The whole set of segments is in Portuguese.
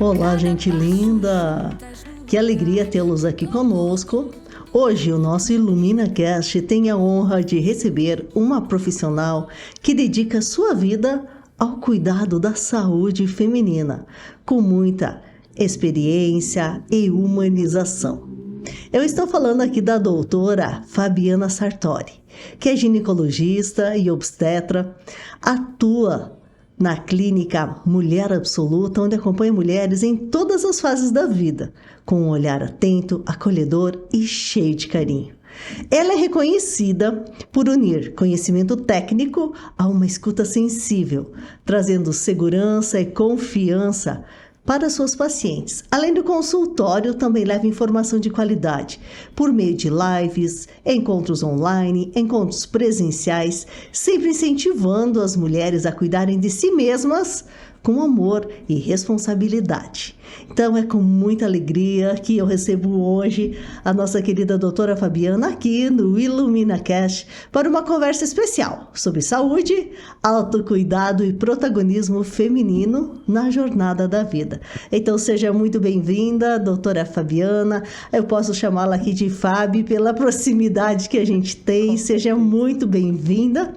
Olá, gente linda! Que alegria tê-los aqui conosco. Hoje o nosso IluminaCast tem a honra de receber uma profissional que dedica sua vida ao cuidado da saúde feminina, com muita experiência e humanização. Eu estou falando aqui da doutora Fabiana Sartori, que é ginecologista e obstetra, atua na clínica Mulher Absoluta, onde acompanha mulheres em todas as fases da vida, com um olhar atento, acolhedor e cheio de carinho. Ela é reconhecida por unir conhecimento técnico a uma escuta sensível, trazendo segurança e confiança para suas pacientes. Além do consultório, também leva informação de qualidade por meio de lives, encontros online, encontros presenciais, sempre incentivando as mulheres a cuidarem de si mesmas com amor e responsabilidade. Então é com muita alegria que eu recebo hoje a nossa querida doutora Fabiana aqui no IluminaCast para uma conversa especial sobre saúde, autocuidado e protagonismo feminino na jornada da vida. Então seja muito bem-vinda, doutora Fabiana. Eu posso chamá-la aqui de Fabi pela proximidade que a gente tem. Seja muito bem-vinda.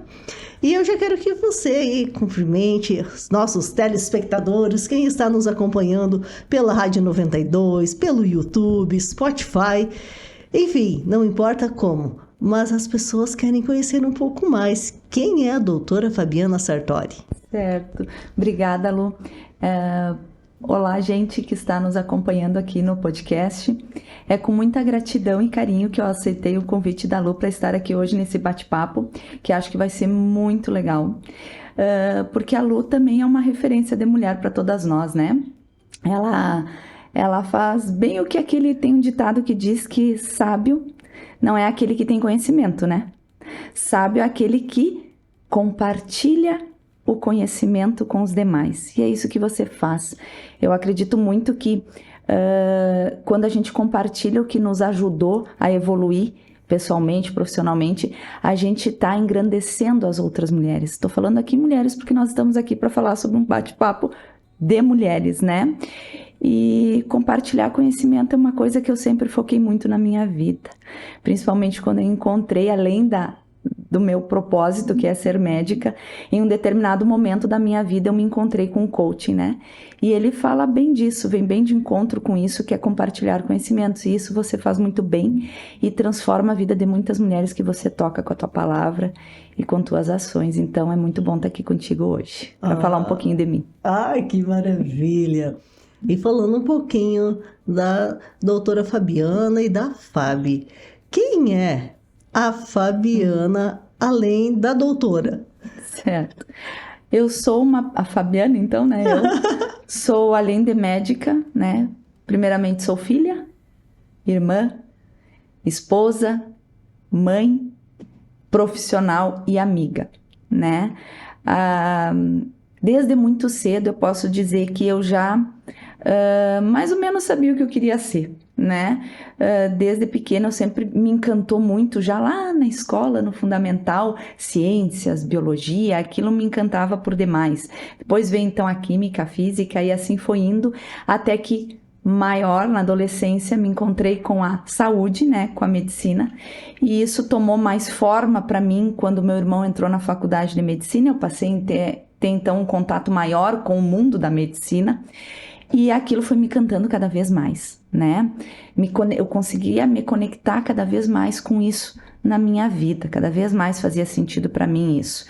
E eu já quero que você aí cumprimente os nossos telespectadores, quem está nos acompanhando pela Rádio 92, pelo YouTube, Spotify, enfim, não importa como, mas as pessoas querem conhecer um pouco mais. Quem é a doutora Fabiana Sartori? Certo, obrigada, Lu. Olá, gente que está nos acompanhando aqui no podcast. É com muita gratidão e carinho que eu aceitei o convite da Lu para estar aqui hoje nesse bate-papo, que acho que vai ser muito legal. Porque a Lu também é uma referência de mulher para todas nós, né? Ela faz bem o que tem um ditado que diz que sábio não é aquele que tem conhecimento, né? Sábio é aquele que compartilha o conhecimento com os demais. E é isso que você faz. Eu acredito muito que quando a gente compartilha o que nos ajudou a evoluir pessoalmente, profissionalmente, a gente está engrandecendo as outras mulheres. Estou falando aqui mulheres porque nós estamos aqui para falar sobre um bate-papo de mulheres, né? E compartilhar conhecimento é uma coisa que eu sempre foquei muito na minha vida. Principalmente quando eu encontrei, além do meu propósito, que é ser médica, em um determinado momento da minha vida eu me encontrei com um coaching, né? E ele fala bem disso, vem bem de encontro com isso, que é compartilhar conhecimentos. E isso você faz muito bem e transforma a vida de muitas mulheres que você toca com a tua palavra e com tuas ações. Então é muito bom estar aqui contigo hoje, para falar um pouquinho de mim. Ai, que maravilha! E falando um pouquinho da doutora Fabiana e da Fabi. Quem é a Fabiana, além da doutora? Certo. Eu sou a Fabiana, então, né? Eu sou, além de médica, né? Primeiramente sou filha, irmã, esposa, mãe, profissional e amiga, né? Desde muito cedo eu posso dizer que eu já mais ou menos sabia o que eu queria ser, né? Desde pequena eu sempre me encantou muito, já lá na escola, no fundamental, ciências, biologia, aquilo me encantava por demais. Depois veio então a química, a física e assim foi indo, até que maior, na adolescência, me encontrei com a saúde, né, com a medicina, e isso tomou mais forma para mim quando meu irmão entrou na faculdade de medicina. Eu passei a ter então um contato maior com o mundo da medicina, e aquilo foi me encantando cada vez mais, né? Eu conseguia me conectar cada vez mais com isso na minha vida, cada vez mais fazia sentido para mim isso.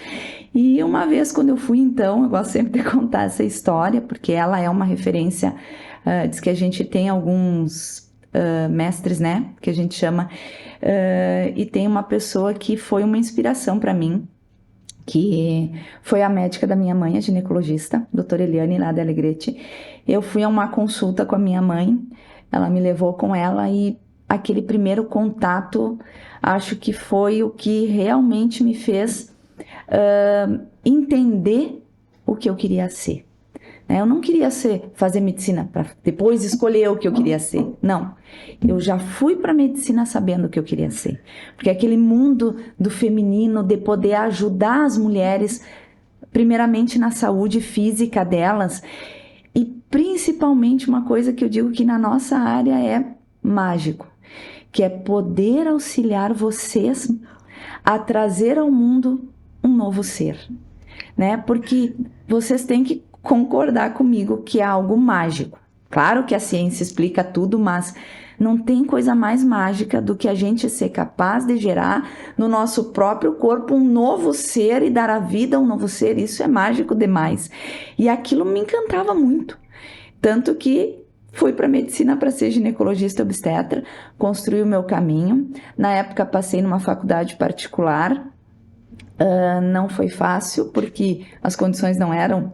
E uma vez quando eu fui então, eu gosto sempre de contar essa história, porque ela é uma referência, diz que a gente tem alguns mestres, né, que a gente chama, e tem uma pessoa que foi uma inspiração para mim, que foi a médica da minha mãe, a ginecologista, doutora Eliane, lá da Alegrete. Eu fui a uma consulta com a minha mãe, ela me levou com ela e aquele primeiro contato, acho que foi o que realmente me fez entender o que eu queria ser. Eu não queria fazer medicina para depois escolher o que eu queria ser. Não, eu já fui para a medicina sabendo o que eu queria ser. Porque aquele mundo do feminino, de poder ajudar as mulheres, primeiramente na saúde física delas, e principalmente uma coisa que eu digo que na nossa área é mágico, que é poder auxiliar vocês a trazer ao mundo um novo ser, né? Porque vocês têm que concordar comigo que é algo mágico. Claro que a ciência explica tudo, mas não tem coisa mais mágica do que a gente ser capaz de gerar no nosso próprio corpo um novo ser e dar a vida a um novo ser. Isso é mágico demais. E aquilo me encantava muito. Tanto que fui para medicina para ser ginecologista obstetra, construí o meu caminho. Na época passei numa faculdade particular. Não foi fácil, porque as condições não eram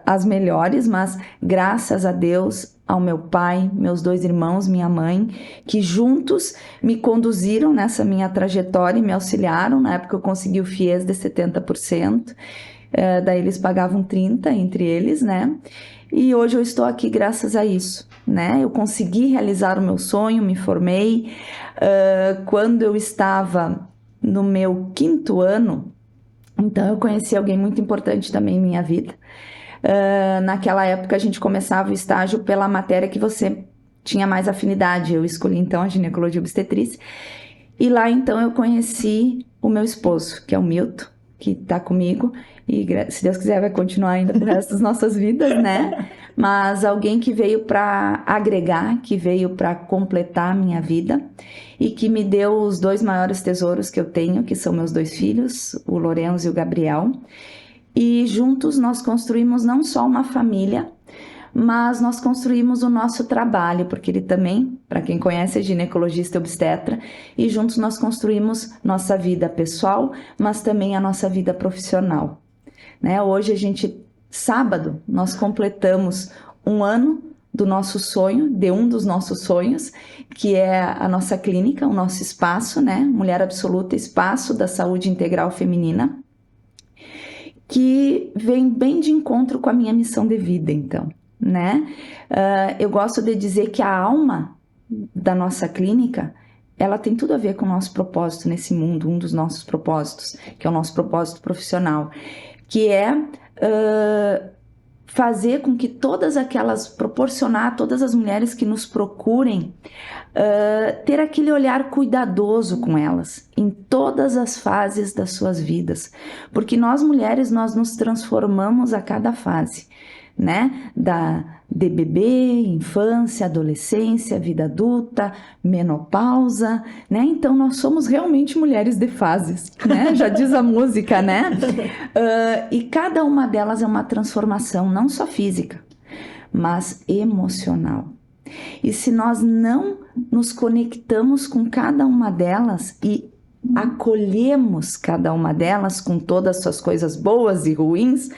as melhores, mas graças a Deus, ao meu pai, meus 2 irmãos, minha mãe, que juntos me conduziram nessa minha trajetória e me auxiliaram. Na época eu consegui o FIES de 70%, daí eles pagavam 30% entre eles, né? E hoje eu estou aqui graças a isso, né? Eu consegui realizar o meu sonho, me formei. Quando eu estava no meu 5º ano, então eu conheci alguém muito importante também em minha vida. Naquela época a gente começava o estágio pela matéria que você tinha mais afinidade. Eu escolhi então a ginecologia obstetrícia. E lá então eu conheci o meu esposo, que é o Milton, que está comigo. E se Deus quiser vai continuar ainda pro resto das nossas vidas, né? Mas alguém que veio para agregar, que veio para completar a minha vida e que me deu os 2 maiores tesouros que eu tenho, que são meus 2 filhos, o Lourenço e o Gabriel. E juntos nós construímos não só uma família, mas nós construímos o nosso trabalho, porque ele também, para quem conhece, é ginecologista e obstetra, e juntos nós construímos nossa vida pessoal, mas também a nossa vida profissional. Né? Hoje sábado, nós completamos 1 ano do nosso sonho, de um dos nossos sonhos, que é a nossa clínica, o nosso espaço, né? Mulher Absoluta, Espaço da Saúde Integral Feminina, que vem bem de encontro com a minha missão de vida, então, né? Eu gosto de dizer que a alma da nossa clínica, ela tem tudo a ver com o nosso propósito nesse mundo, um dos nossos propósitos, que é o nosso propósito profissional, que é fazer com que proporcionar a todas as mulheres que nos procurem, ter aquele olhar cuidadoso com elas, em todas as fases das suas vidas, porque nós mulheres, nós nos transformamos a cada fase, né? De bebê, infância, adolescência, vida adulta, menopausa, né? Então nós somos realmente mulheres de fases, né? Já diz a música, né? E cada uma delas é uma transformação, não só física, mas emocional. E se nós não nos conectamos com cada uma delas e acolhemos cada uma delas com todas as suas coisas boas e ruins,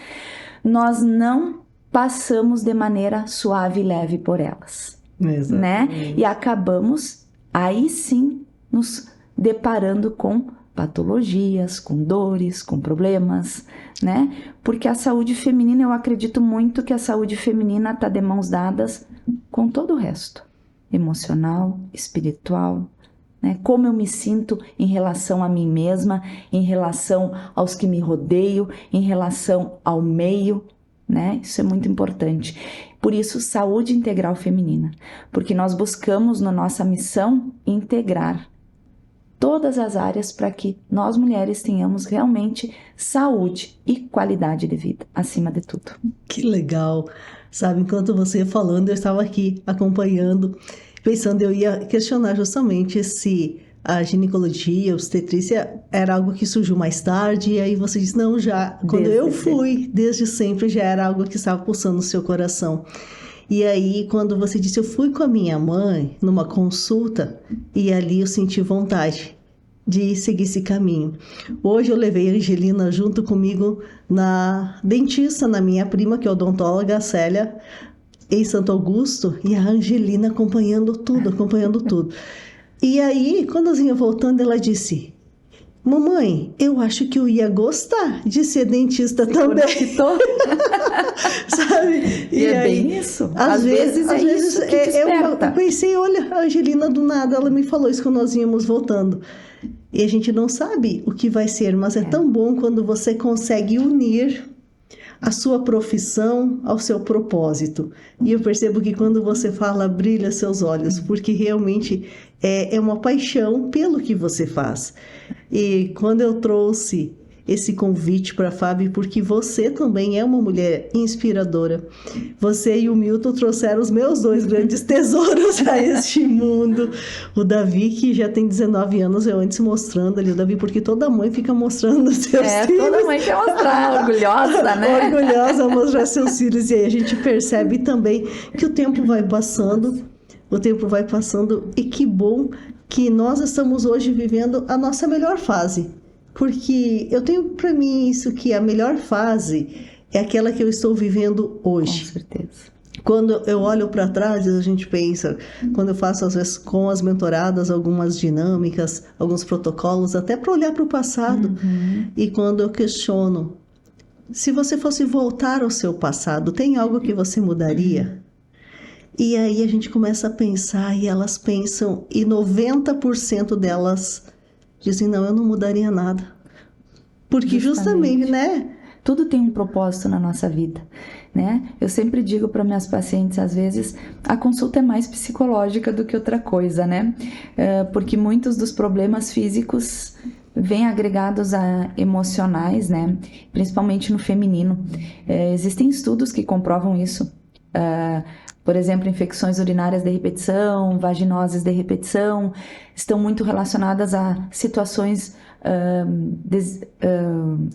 nós não passamos de maneira suave e leve por elas, né? E acabamos, aí sim, nos deparando com patologias, com dores, com problemas, né? Porque a saúde feminina, eu acredito muito que a saúde feminina está de mãos dadas com todo o resto, emocional, espiritual, né? Como eu me sinto em relação a mim mesma, em relação aos que me rodeiam, em relação ao meio, né? Isso é muito importante. Por isso, saúde integral feminina, porque nós buscamos na nossa missão integrar todas as áreas para que nós mulheres tenhamos realmente saúde e qualidade de vida, acima de tudo. Que legal! Sabe, enquanto você ia falando, eu estava aqui acompanhando, pensando, eu ia questionar justamente se a ginecologia, a obstetrícia era algo que surgiu mais tarde, e aí você diz, não, já, quando eu fui, desde sempre já era algo que estava pulsando no seu coração. E aí, quando você disse, eu fui com a minha mãe numa consulta, e ali eu senti vontade de seguir esse caminho. Hoje eu levei a Angelina junto comigo na dentista, na minha prima, que é odontóloga, a Célia, em Santo Augusto, e a Angelina acompanhando tudo. E aí, quando eu vinha voltando, ela disse, mamãe, eu acho que eu ia gostar de ser dentista também. Sabe? E é aí, bem isso. Às vezes isso que desperta. Eu pensei, olha, a Angelina do nada, ela me falou isso quando nós íamos voltando. E a gente não sabe o que vai ser, mas é tão bom quando você consegue unir a sua profissão ao seu propósito. E eu percebo que quando você fala, brilha seus olhos, porque realmente é uma paixão pelo que você faz. E quando eu trouxe esse convite para a Fábio, porque você também é uma mulher inspiradora. Você e o Milton trouxeram os meus 2 grandes tesouros a este mundo. O Davi, que já tem 19 anos, eu antes mostrando ali o Davi, porque toda mãe fica mostrando os seus filhos. Toda mãe quer mostrar, orgulhosa, né? Orgulhosa a mostrar seus filhos. E aí a gente percebe também que o tempo vai passando, e que bom que nós estamos hoje vivendo a nossa melhor fase. Porque eu tenho para mim isso, que a melhor fase é aquela que eu estou vivendo hoje. Com certeza. Quando eu olho para trás, a gente pensa, quando eu faço às vezes com as mentoradas algumas dinâmicas, alguns protocolos, até para olhar para o passado. E quando eu questiono, se você fosse voltar ao seu passado, tem algo que você mudaria? E aí a gente começa a pensar, e elas pensam, e 90% delas dizem, não, eu não mudaria nada. Porque justamente, né? Tudo tem um propósito na nossa vida, né? Eu sempre digo para minhas pacientes, às vezes, a consulta é mais psicológica do que outra coisa, né? Porque muitos dos problemas físicos vêm agregados a emocionais, né? Principalmente no feminino. Existem estudos que comprovam isso. Por exemplo, infecções urinárias de repetição, vaginoses de repetição, estão muito relacionadas a situações,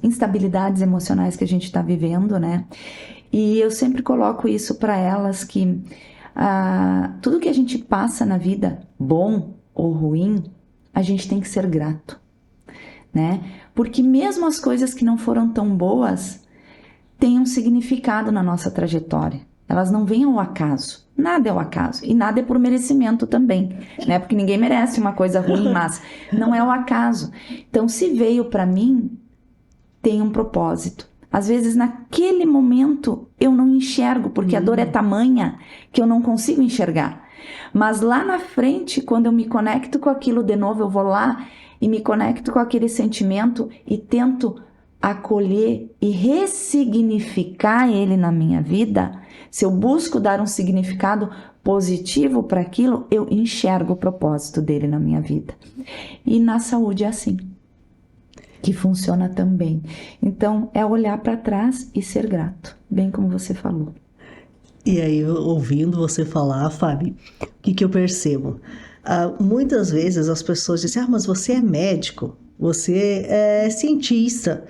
instabilidades emocionais que a gente está vivendo, né? E eu sempre coloco isso para elas, que tudo que a gente passa na vida, bom ou ruim, a gente tem que ser grato, né? Porque mesmo as coisas que não foram tão boas, têm um significado na nossa trajetória. Elas não vêm ao acaso. Nada é ao acaso. E nada é por merecimento também, né? Porque ninguém merece uma coisa ruim, mas não é ao acaso. Então, se veio para mim, tem um propósito. Às vezes, naquele momento, eu não enxergo, porque a dor é tamanha que eu não consigo enxergar. Mas lá na frente, quando eu me conecto com aquilo de novo, eu vou lá e me conecto com aquele sentimento e tento acolher e ressignificar ele na minha vida. Se eu busco dar um significado positivo para aquilo, eu enxergo o propósito dele na minha vida. E na saúde é assim, que funciona também. Então, é olhar para trás e ser grato, bem como você falou. E aí, ouvindo você falar, Fábio, o que eu percebo? Muitas vezes as pessoas dizem, mas você é médico, você é cientista.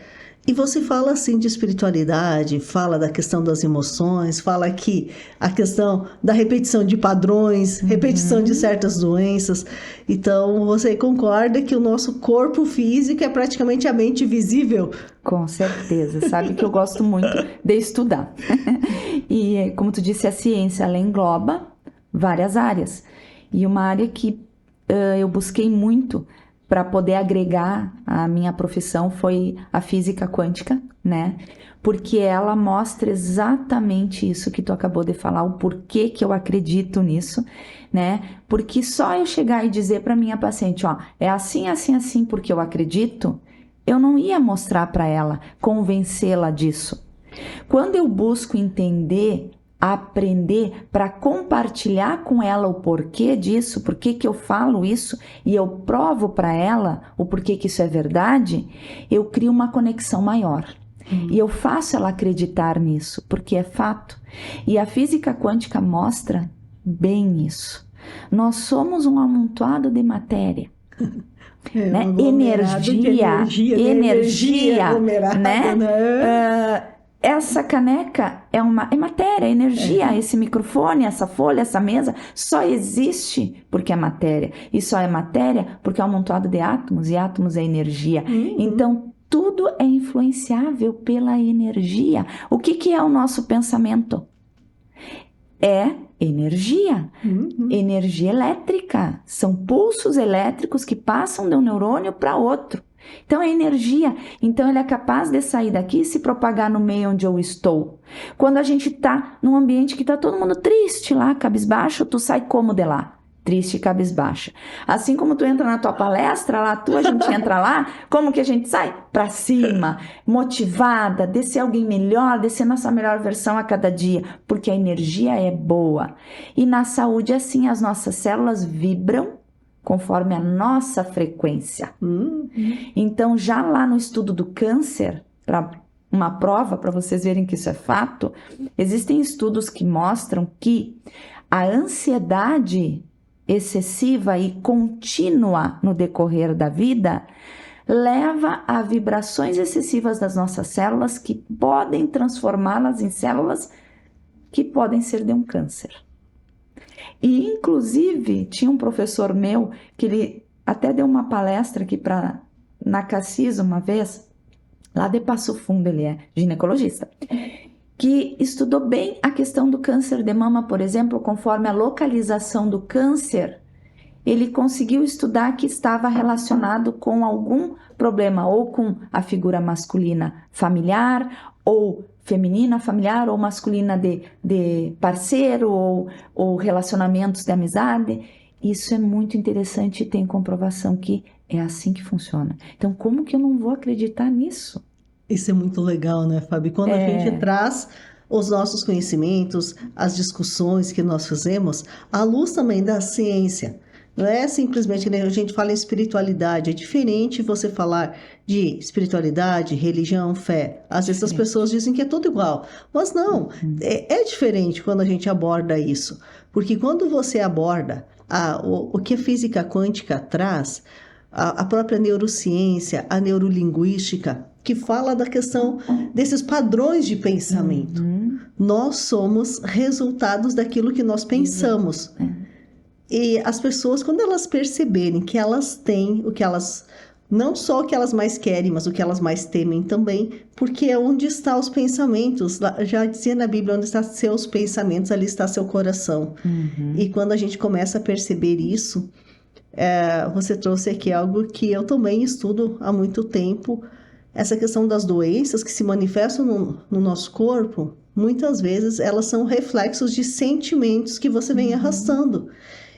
E você fala assim de espiritualidade, fala da questão das emoções, fala aqui a questão da repetição de padrões, repetição de certas doenças. Então, você concorda que o nosso corpo físico é praticamente a mente visível? Com certeza. Sabe que eu gosto muito de estudar. E, como tu disse, a ciência, ela engloba várias áreas. E uma área que eu busquei muito para poder agregar a minha profissão foi a física quântica, né? Porque ela mostra exatamente isso que tu acabou de falar, o porquê que eu acredito nisso, né? Porque só eu chegar e dizer para minha paciente, ó, é assim, assim, assim, porque eu acredito, eu não ia mostrar para ela, convencê-la disso. Quando eu busco entender, aprender para compartilhar com ela o porquê disso, porquê que eu falo isso e eu provo para ela o porquê que isso é verdade, eu crio uma conexão maior. E eu faço ela acreditar nisso, porque é fato. E a física quântica mostra bem isso. Nós somos um amontoado de matéria. Né? Energia, né? Essa caneca é matéria, energia. Esse microfone, essa folha, essa mesa só existe porque é matéria. E só é matéria porque é um amontoado de átomos, e átomos é energia. Então, tudo é influenciável pela energia. O que é o nosso pensamento? É energia. Energia elétrica. São pulsos elétricos que passam de um neurônio para outro. Então é energia, então ele é capaz de sair daqui e se propagar no meio onde eu estou. Quando a gente está num ambiente que está todo mundo triste lá, cabisbaixo, tu sai como de lá? triste e cabisbaixa. Assim como tu entra na tua palestra, a gente entra lá, como que a gente sai? Pra cima, motivada, de ser alguém melhor, de ser nossa melhor versão a cada dia, porque a energia é boa. E na saúde, assim, as nossas células vibram conforme a nossa frequência. Então, já lá no estudo do câncer, para uma prova, para vocês verem que isso é fato, existem estudos que mostram que a ansiedade excessiva e contínua no decorrer da vida leva a vibrações excessivas das nossas células que podem transformá-las em células que podem ser de um câncer. E, inclusive, tinha um professor meu que ele até deu uma palestra aqui na Cassis uma vez, lá de Passo Fundo, ele é ginecologista, que estudou bem a questão do câncer de mama, por exemplo, conforme a localização do câncer, ele conseguiu estudar que estava relacionado com algum problema, ou com a figura masculina familiar, ou feminina familiar, ou masculina de parceiro, ou relacionamentos de amizade. Isso é muito interessante e tem comprovação que é assim que funciona. Então, como que eu não vou acreditar nisso? Isso é muito legal, né, Fábio? Quando a gente traz os nossos conhecimentos, as discussões que nós fizemos, à luz também da ciência. Não é simplesmente, né, a gente fala em espiritualidade, é diferente você falar de espiritualidade, religião, fé. Às vezes as pessoas dizem que é tudo igual, mas não, é diferente quando a gente aborda isso. Porque quando você aborda o que a física quântica traz, a própria neurociência, a neurolinguística, que fala da questão desses padrões de pensamento. Nós somos resultados daquilo que nós pensamos. E as pessoas, quando elas perceberem que elas têm o que elas... Não só o que elas mais querem, mas o que elas mais temem também, porque é onde estão os pensamentos. Já dizia na Bíblia, onde estão seus pensamentos, ali está seu coração. E quando a gente começa a perceber isso, você trouxe aqui algo que eu também estudo há muito tempo. Essa questão das doenças que se manifestam no nosso corpo, muitas vezes elas são reflexos de sentimentos que você vem arrastando.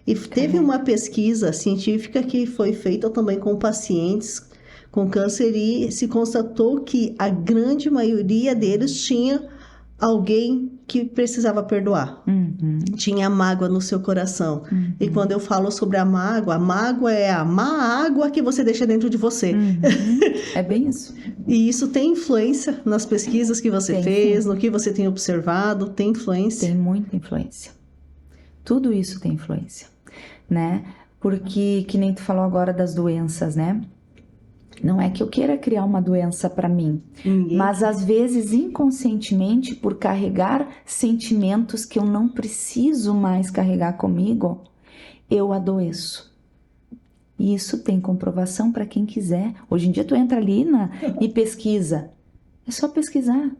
E teve uma pesquisa científica que foi feita também com pacientes com câncer e se constatou que a grande maioria deles tinha alguém que precisava perdoar. Tinha mágoa no seu coração. E quando eu falo sobre a mágoa é a má água que você deixa dentro de você. É bem isso. E isso tem influência nas pesquisas que você fez, no que você tem observado, tem influência? Tem muita influência. Tudo isso tem influência, né? Porque, que nem tu falou agora das doenças, né? Não é que eu queira criar uma doença para mim, mas às vezes inconscientemente, por carregar sentimentos que eu não preciso mais carregar comigo, eu adoeço. E isso tem comprovação para quem quiser. Hoje em dia tu entra ali e pesquisa. É só pesquisar.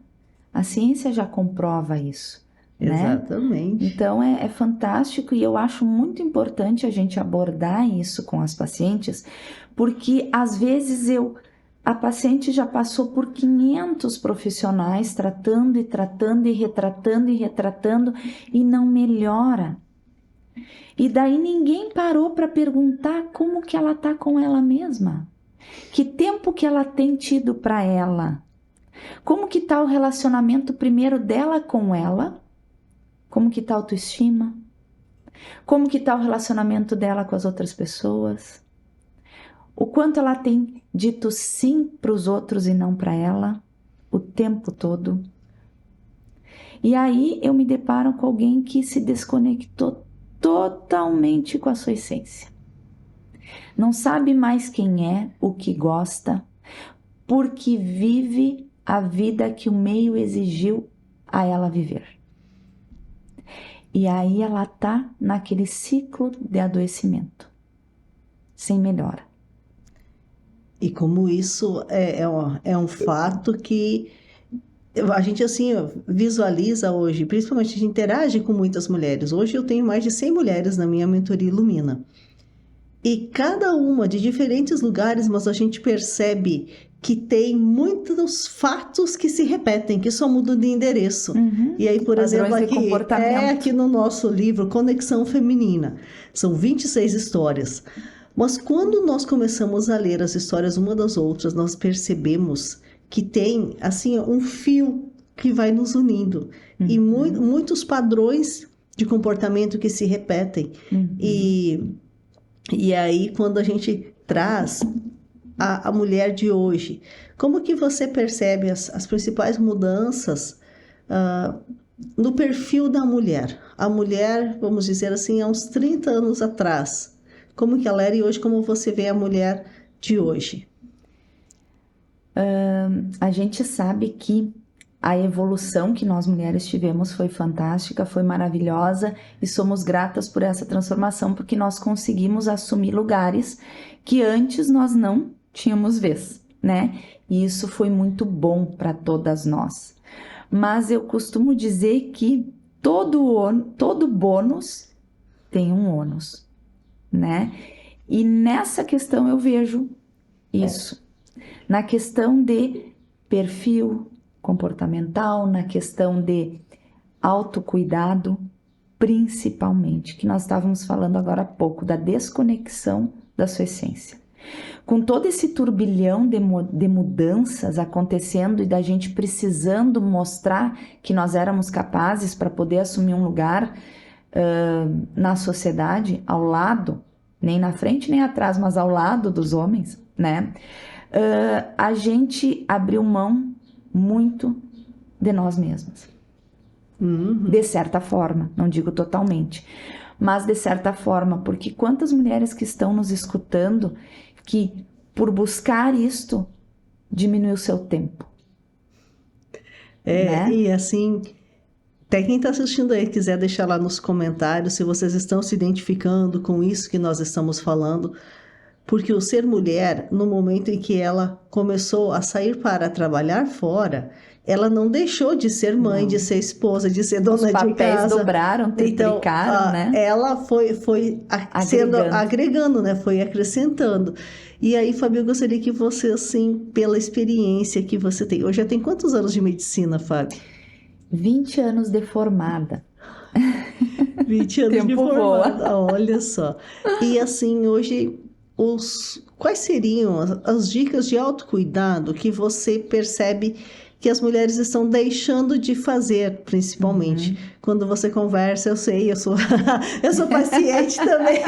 A ciência já comprova isso. Exatamente. Né? Então é fantástico e eu acho muito importante a gente abordar isso com as pacientes, porque às vezes a paciente já passou por 500 profissionais tratando e tratando e retratando e não melhora. E daí ninguém parou para perguntar como que ela tá com ela mesma, que tempo que ela tem tido para ela, como que tá o relacionamento primeiro dela com ela. Como que tá a autoestima? Como que tá o relacionamento dela com as outras pessoas? O quanto ela tem dito sim para os outros e não para ela o tempo todo? E aí eu me deparo com alguém que se desconectou totalmente com a sua essência. Não sabe mais quem é, o que gosta, porque vive a vida que o meio exigiu a ela viver. E aí ela tá naquele ciclo de adoecimento, sem melhora. E como isso é um fato que a gente assim visualiza hoje, principalmente a gente interage com muitas mulheres. Hoje eu tenho mais de 100 mulheres na minha mentoria Ilumina. e cada uma de diferentes lugares, mas a gente percebe que tem muitos fatos que se repetem, que só mudam de endereço. E aí, por Padrões exemplo, de aqui, comportamento. aqui no nosso livro, Conexão Feminina, são 26 histórias. Mas quando nós começamos a ler as histórias uma das outras, nós percebemos que tem, assim, um fio que vai nos unindo. E muitos padrões de comportamento que se repetem. E aí, quando a gente traz a mulher de hoje, como que você percebe as principais mudanças no perfil da mulher? A mulher, vamos dizer assim, há uns 30 anos atrás, como que ela era e hoje como você vê a mulher de hoje? A gente sabe que a evolução que nós mulheres tivemos foi fantástica, foi maravilhosa e somos gratas por essa transformação porque nós conseguimos assumir lugares que antes nós não tínhamos vez, né? E isso foi muito bom para todas nós. Mas eu costumo dizer que todo bônus tem um ônus, né? E nessa questão eu vejo isso. Na questão de perfil comportamental, na questão de autocuidado, principalmente, que nós estávamos falando agora há pouco, da desconexão da sua essência. Com todo esse turbilhão de mudanças acontecendo e da gente precisando mostrar que nós éramos capazes para poder assumir um lugar na sociedade, ao lado, nem na frente nem atrás, mas ao lado dos homens, né? A gente abriu mão muito de nós mesmas. De certa forma, não digo totalmente, mas de certa forma, porque quantas mulheres que estão nos escutando que por buscar isto diminuiu seu tempo. Né? E assim, até quem está assistindo aí quiser deixar lá nos comentários se vocês estão se identificando com isso que nós estamos falando, porque o ser mulher, no momento em que ela começou a sair para trabalhar fora, ela não deixou de ser mãe, de ser esposa, de ser dona de casa. Os papéis dobraram, triplicaram, né? Ela foi agregando, né? Foi acrescentando. E aí, Fábio, eu gostaria que você, assim, pela experiência que você tem... Hoje já tem quantos anos de medicina, Fábio? 20 anos de formada. 20 anos Tempo de formada, voa. olha só. E assim, hoje... Quais seriam as dicas de autocuidado que você percebe que as mulheres estão deixando de fazer, principalmente? Quando você conversa, eu sei, eu sou paciente também.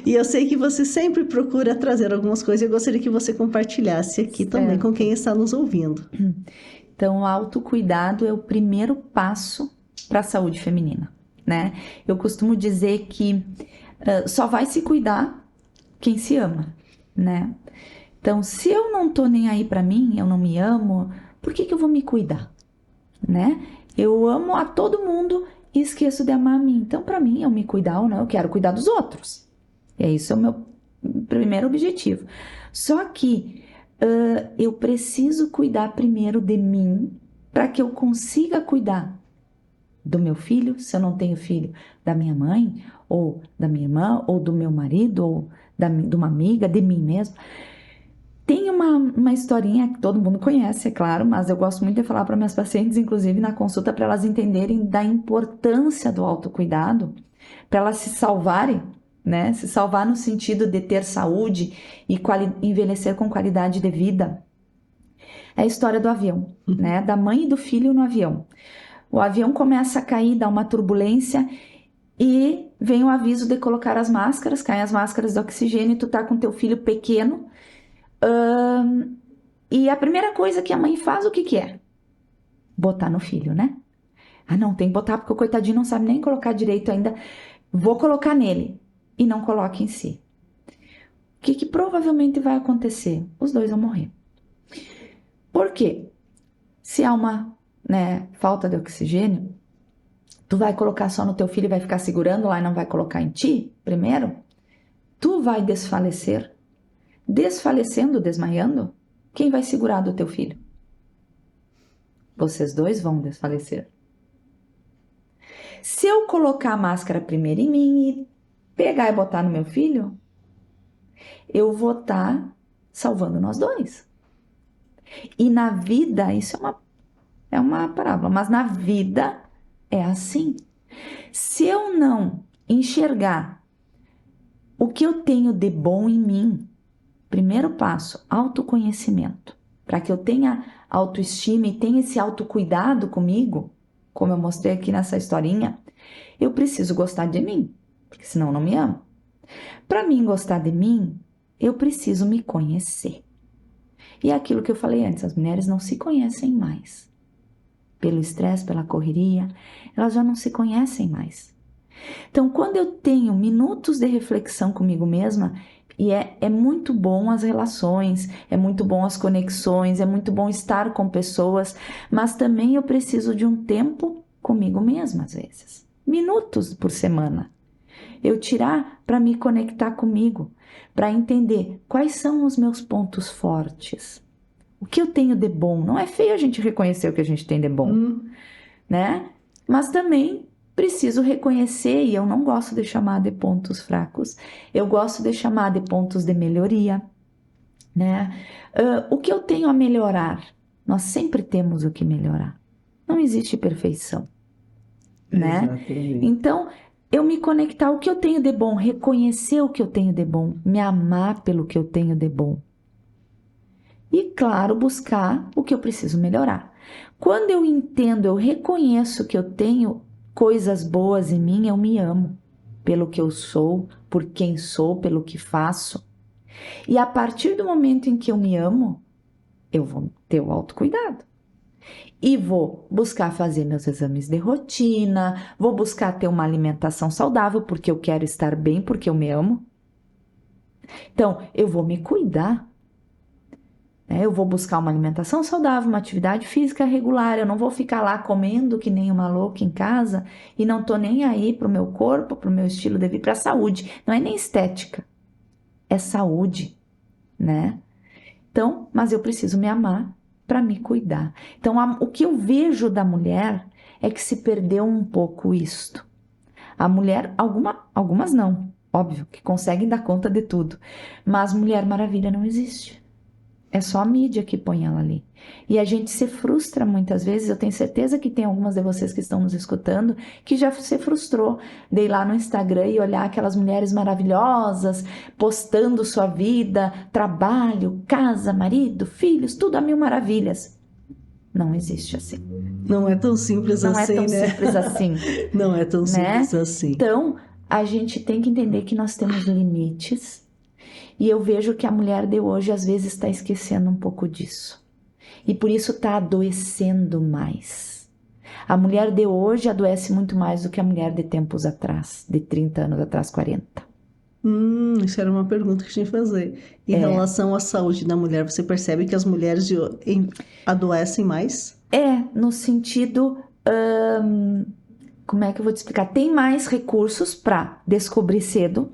E eu sei que você sempre procura trazer algumas coisas. Eu gostaria que você compartilhasse aqui também com quem está nos ouvindo. Então, o autocuidado é o primeiro passo para a saúde feminina, né? Eu costumo dizer que só vai se cuidar quem se ama, né? Então, se eu não tô nem aí pra mim, eu não me amo, por que eu vou me cuidar, né? Eu amo a todo mundo e esqueço de amar a mim. Então, pra mim, eu me cuidar ou não, eu quero cuidar dos outros. E isso é o meu primeiro objetivo. Só que eu preciso cuidar primeiro de mim para que eu consiga cuidar do meu filho, se eu não tenho filho, da minha mãe, ou da minha irmã, ou do meu marido, ou de uma amiga, de mim mesma. Tem uma historinha que todo mundo conhece, é claro, mas eu gosto muito de falar para minhas pacientes, inclusive na consulta, para elas entenderem da importância do autocuidado, para elas se salvarem, né? Se salvar no sentido de ter saúde e envelhecer com qualidade de vida. É a história do avião, né? Da mãe e do filho no avião. O avião começa a cair, dá uma turbulência e vem o aviso de colocar as máscaras, caem as máscaras de oxigênio e tu tá com teu filho pequeno. E a primeira coisa que a mãe faz, o que que é? Botar no filho, né? Ah, não, tem que botar porque o coitadinho não sabe nem colocar direito ainda. Vou colocar nele. E não coloca em si. O que provavelmente vai acontecer? Os dois vão morrer. Por quê? Se há uma falta de oxigênio, tu vai colocar só no teu filho e vai ficar segurando lá e não vai colocar em ti primeiro? Tu vai desfalecer. Desfalecendo, desmaiando, quem vai segurar do teu filho? Vocês dois vão desfalecer. Se eu colocar a máscara primeiro em mim e pegar e botar no meu filho, eu vou estar salvando nós dois. E na vida, isso é uma parábola, mas na vida é assim. Se eu não enxergar o que eu tenho de bom em mim, primeiro passo, autoconhecimento. Para que eu tenha autoestima e tenha esse autocuidado comigo, como eu mostrei aqui nessa historinha, eu preciso gostar de mim, porque senão eu não me amo. Para mim gostar de mim, eu preciso me conhecer. E é aquilo que eu falei antes, as mulheres não se conhecem mais. Pelo estresse, pela correria, elas já não se conhecem mais. Então, quando eu tenho minutos de reflexão comigo mesma, e é muito bom as relações, é muito bom as conexões, é muito bom estar com pessoas, mas também eu preciso de um tempo comigo mesma, às vezes. Minutos por semana. Eu tirar para me conectar comigo, para entender quais são os meus pontos fortes. O que eu tenho de bom? Não é feio a gente reconhecer o que a gente tem de bom, né? Mas também preciso reconhecer, e eu não gosto de chamar de pontos fracos, eu gosto de chamar de pontos de melhoria, né? O que eu tenho a melhorar? Nós sempre temos o que melhorar. Não existe perfeição, né? Exatamente. Então, eu me conectar o que eu tenho de bom, reconhecer o que eu tenho de bom, me amar pelo que eu tenho de bom. E, claro, buscar o que eu preciso melhorar. Quando eu entendo, eu reconheço que eu tenho coisas boas em mim, eu me amo pelo que eu sou, por quem sou, pelo que faço. E a partir do momento em que eu me amo, eu vou ter o autocuidado. E vou buscar fazer meus exames de rotina, vou buscar ter uma alimentação saudável, porque eu quero estar bem, porque eu me amo. Então, eu vou me cuidar. Eu vou buscar uma alimentação saudável, uma atividade física regular. Eu não vou ficar lá comendo que nem uma louca em casa e não tô nem aí pro meu corpo, pro meu estilo de vida, pra saúde. Não é nem estética, é saúde, né? Então, mas eu preciso me amar para me cuidar. Então, o que eu vejo da mulher é que se perdeu um pouco isto. A mulher, algumas não, óbvio, que conseguem dar conta de tudo, mas Mulher Maravilha não existe. É só a mídia que põe ela ali. E a gente se frustra muitas vezes. Eu tenho certeza que tem algumas de vocês que estão nos escutando que já se frustrou de ir lá no Instagram e olhar aquelas mulheres maravilhosas, postando sua vida, trabalho, casa, marido, filhos, tudo a mil maravilhas. Não existe assim. Não é tão simples assim, né? Não é tão simples assim. Não é tão simples assim. Então, a gente tem que entender que nós temos limites. E eu vejo que a mulher de hoje às vezes está esquecendo um pouco disso. E por isso está adoecendo mais. A mulher de hoje adoece muito mais do que a mulher de tempos atrás, de 30 anos atrás, 40. Isso era uma pergunta que eu tinha que fazer. Em relação à saúde da mulher, você percebe que as mulheres adoecem mais? No sentido... como é que eu vou te explicar? Tem mais recursos para descobrir cedo,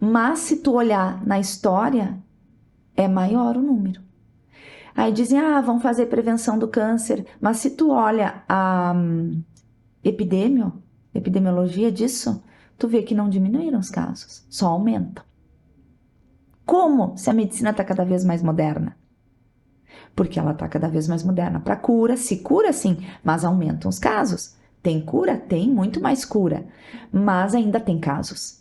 mas se tu olhar na história, é maior o número. Aí dizem, vão fazer prevenção do câncer, mas se tu olha a epidemiologia disso, tu vê que não diminuíram os casos, só aumentam. Como? Se a medicina está cada vez mais moderna. Porque ela está cada vez mais moderna para cura, se cura sim, mas aumentam os casos. Tem cura? Tem muito mais cura, mas ainda tem casos.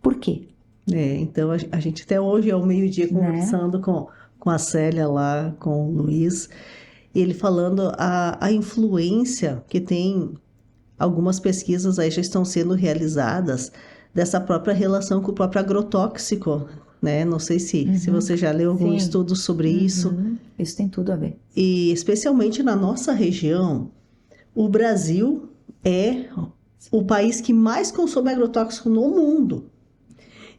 Por quê? Então a gente até hoje, ao meio-dia, conversando com a Célia lá, com o Luiz, ele falando a influência que tem, algumas pesquisas aí já estão sendo realizadas, dessa própria relação com o próprio agrotóxico, né? Não sei se você já leu algum estudo sobre isso. Isso tem tudo a ver. E especialmente na nossa região, o Brasil é o país que mais consome agrotóxico no mundo.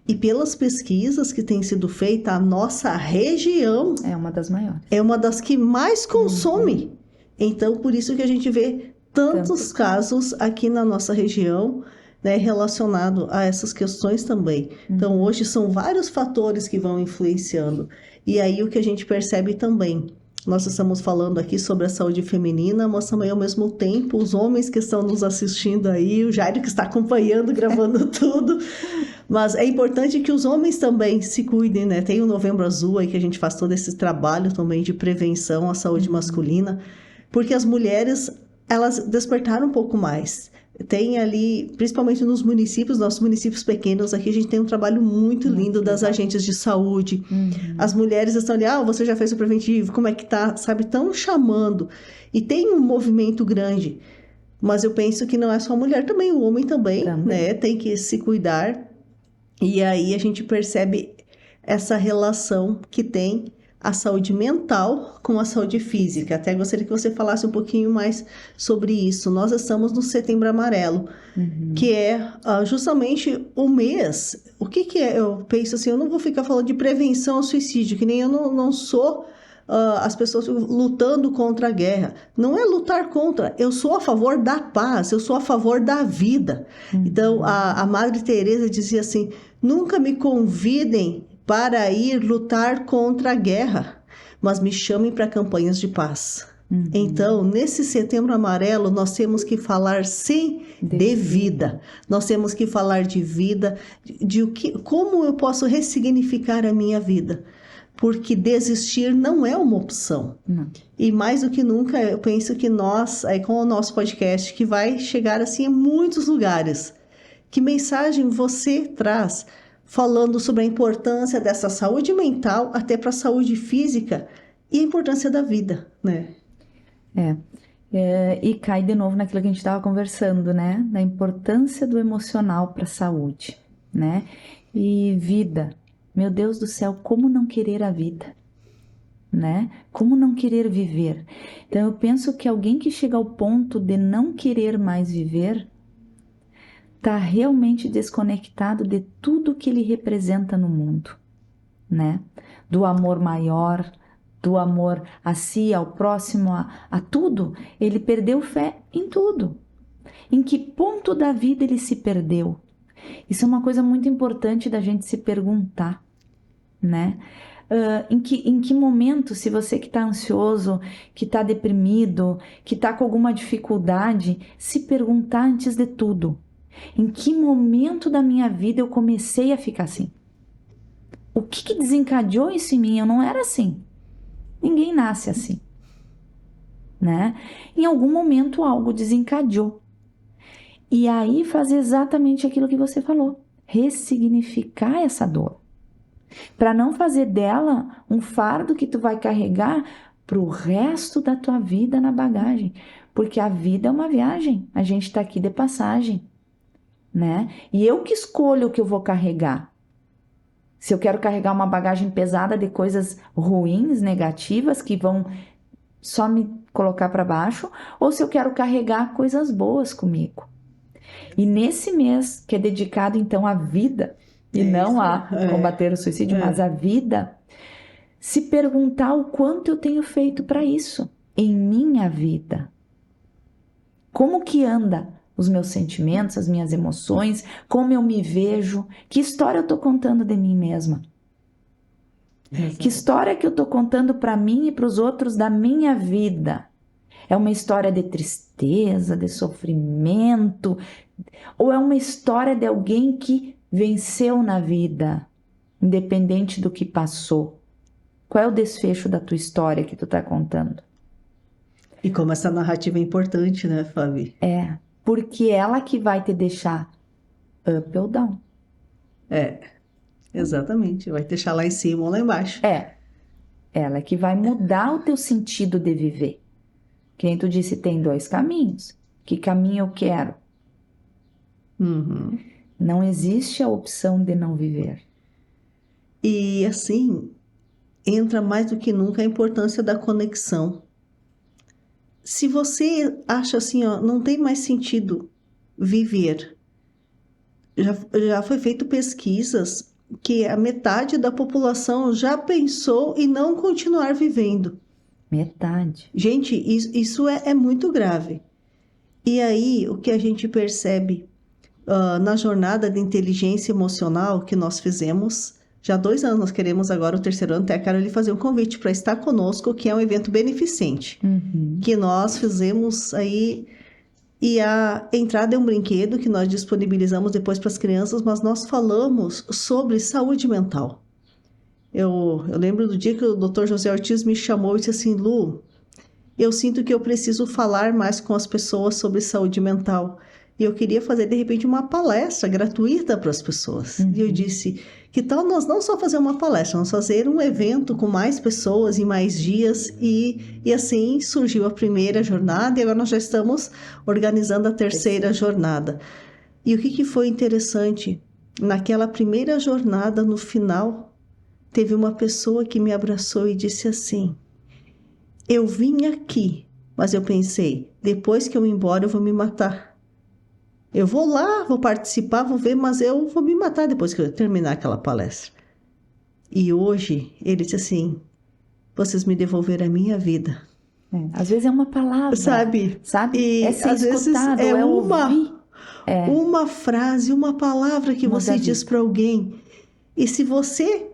E pelas pesquisas que têm sido feitas, a nossa região é uma das maiores. É uma das que mais consome. Então, por isso que a gente vê tantos casos aqui na nossa região, né, relacionado a essas questões também. Então, hoje são vários fatores que vão influenciando. E aí o que a gente percebe também, nós estamos falando aqui sobre a saúde feminina, mas também ao mesmo tempo os homens que estão nos assistindo aí, o Jairo que está acompanhando, gravando tudo, Mas é importante que os homens também se cuidem, né? Tem o Novembro Azul aí que a gente faz todo esse trabalho também de prevenção à saúde masculina, porque as mulheres, elas despertaram um pouco mais. Tem ali, principalmente nos municípios, nossos municípios pequenos, aqui a gente tem um trabalho muito lindo das agentes de saúde. As mulheres estão ali, você já fez o preventivo, como é que tá? Sabe, estão chamando. E tem um movimento grande. Mas eu penso que não é só a mulher, também o homem também, né? Tem que se cuidar. E aí a gente percebe essa relação que tem a saúde mental com a saúde física. Até gostaria que você falasse um pouquinho mais sobre isso. Nós estamos no Setembro Amarelo, que é justamente o mês. O que é? Eu penso assim, eu não vou ficar falando de prevenção ao suicídio, que nem eu não sou as pessoas lutando contra a guerra. Não é lutar contra, eu sou a favor da paz, eu sou a favor da vida. Então, a Madre Teresa dizia assim, nunca me convidem para ir lutar contra a guerra, mas me chamem para campanhas de paz. Então, nesse Setembro Amarelo, nós temos que falar sim de vida. Nós temos que falar de vida, como eu posso ressignificar a minha vida. Porque desistir não é uma opção. Não. E mais do que nunca, eu penso que nós, aí com o nosso podcast, que vai chegar assim em muitos lugares, que mensagem você traz falando sobre a importância dessa saúde mental até para a saúde física e a importância da vida, né? E cai de novo naquilo que a gente estava conversando, né? Da importância do emocional para a saúde, né? E vida. Meu Deus do céu, como não querer a vida, né? Como não querer viver? Então, eu penso que alguém que chega ao ponto de não querer mais viver está realmente desconectado de tudo que ele representa no mundo, né? Do amor maior, do amor a si, ao próximo, a tudo. Ele perdeu fé em tudo. Em que ponto da vida ele se perdeu? Isso é uma coisa muito importante da gente se perguntar, né? Em que momento, se você que está ansioso, que está deprimido, que está com alguma dificuldade, se perguntar antes de tudo, em que momento da minha vida eu comecei a ficar assim? O que desencadeou isso em mim? Eu não era assim. Ninguém nasce assim, né? Em algum momento algo desencadeou. E aí fazer exatamente aquilo que você falou, ressignificar essa dor, para não fazer dela um fardo que tu vai carregar pro resto da tua vida na bagagem, porque a vida é uma viagem, a gente tá aqui de passagem, né? E eu que escolho o que eu vou carregar. Se eu quero carregar uma bagagem pesada de coisas ruins, negativas, que vão só me colocar para baixo, ou se eu quero carregar coisas boas comigo. E nesse mês, que é dedicado então à vida, e não a combater o suicídio, mas à vida, se perguntar o quanto eu tenho feito para isso em minha vida. Como que anda os meus sentimentos, as minhas emoções, como eu me vejo, que história eu estou contando de mim mesma. Exato. Que história que eu estou contando para mim e para os outros da minha vida. É uma história de tristeza, de sofrimento, ou é uma história de alguém que venceu na vida, independente do que passou? Qual é o desfecho da tua história que tu está contando? E como essa narrativa é importante, né, Fabi? Porque ela que vai te deixar up ou down. Exatamente. Vai te deixar lá em cima ou lá embaixo. Ela que vai mudar o teu sentido de viver. Quem tu disse, tem dois caminhos. Que caminho eu quero? Não existe a opção de não viver. E assim, entra mais do que nunca a importância da conexão. Se você acha assim, não tem mais sentido viver, já foi feito pesquisas que a metade da população já pensou em não continuar vivendo. Metade. Gente, isso é muito grave. E aí, o que a gente percebe na jornada de inteligência emocional que nós fizemos, já há 2 anos, nós queremos agora o 3º ano, até quero lhe fazer um convite para estar conosco, que é um evento beneficente, que nós fizemos aí E a entrada é um brinquedo que nós disponibilizamos depois para as crianças, mas nós falamos sobre saúde mental. Eu lembro do dia que o Dr. José Ortiz me chamou e disse assim, Lu, eu sinto que eu preciso falar mais com as pessoas sobre saúde mental. E eu queria fazer, de repente, uma palestra gratuita para as pessoas. E eu disse, que tal nós não só fazer uma palestra, nós fazer um evento com mais pessoas em mais dias. E assim surgiu a primeira jornada e agora nós já estamos organizando a terceira jornada. E o que foi interessante? Naquela primeira jornada, no final, teve uma pessoa que me abraçou e disse assim, eu vim aqui, mas eu pensei, depois que eu ir embora eu vou me matar. Eu vou lá, vou participar, vou ver, mas eu vou me matar depois que eu terminar aquela palestra. E hoje, ele disse assim, vocês me devolveram a minha vida. Às vezes é uma palavra, sabe? E é ser às escutado, vezes é ouvir. Uma frase, uma palavra que você diz para alguém. E se você,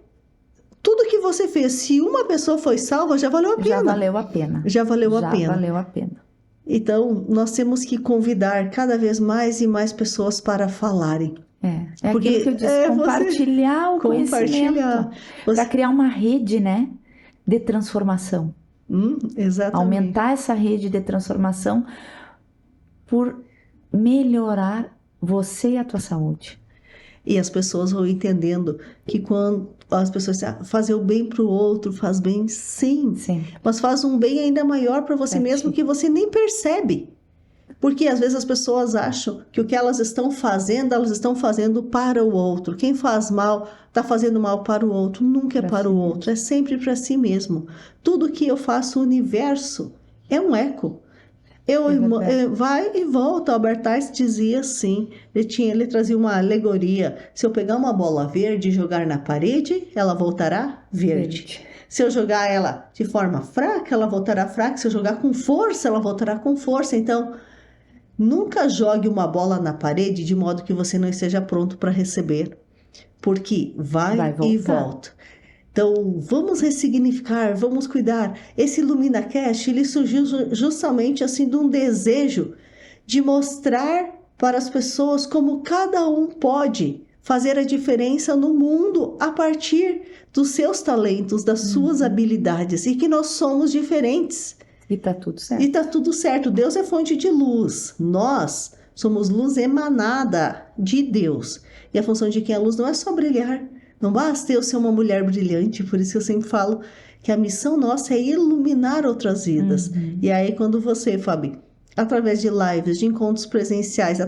tudo que você fez, se uma pessoa foi salva, já valeu a pena. Já valeu a pena. Já valeu a pena. Já valeu a pena. Então, nós temos que convidar cada vez mais e mais pessoas para falarem. Porque aquilo que eu disse, compartilhar o conhecimento. Para criar uma rede, né, de transformação. Exatamente. Aumentar essa rede de transformação por melhorar você e a tua saúde. E as pessoas vão entendendo que quando as pessoas dizem, fazer o bem para o outro faz bem, sim. Mas faz um bem ainda maior para você mesmo que você nem percebe. Porque às vezes as pessoas acham que o que elas estão fazendo para o outro. Quem faz mal, está fazendo mal para o outro. Nunca é para o outro, é sempre para si mesmo. Tudo que eu faço, o universo, é um eco. Vai e volta. O Albert Einstein dizia assim, ele trazia uma alegoria, se eu pegar uma bola verde e jogar na parede, ela voltará verde. Se eu jogar ela de forma fraca, ela voltará fraca. Se eu jogar com força, ela voltará com força. Então, nunca jogue uma bola na parede de modo que você não esteja pronto para receber, porque vai e volta. Então, vamos ressignificar, vamos cuidar. Esse LuminaCast, ele surgiu justamente assim de um desejo de mostrar para as pessoas como cada um pode fazer a diferença no mundo a partir dos seus talentos, das suas habilidades, e que nós somos diferentes. E tá tudo certo. E tá tudo certo. Deus é fonte de luz. Nós somos luz emanada de Deus. E a função de quem é luz não é só brilhar. Não basta eu ser uma mulher brilhante, por isso que eu sempre falo que a missão nossa é iluminar outras vidas. E aí quando você, Fabi, através de lives, de encontros presenciais,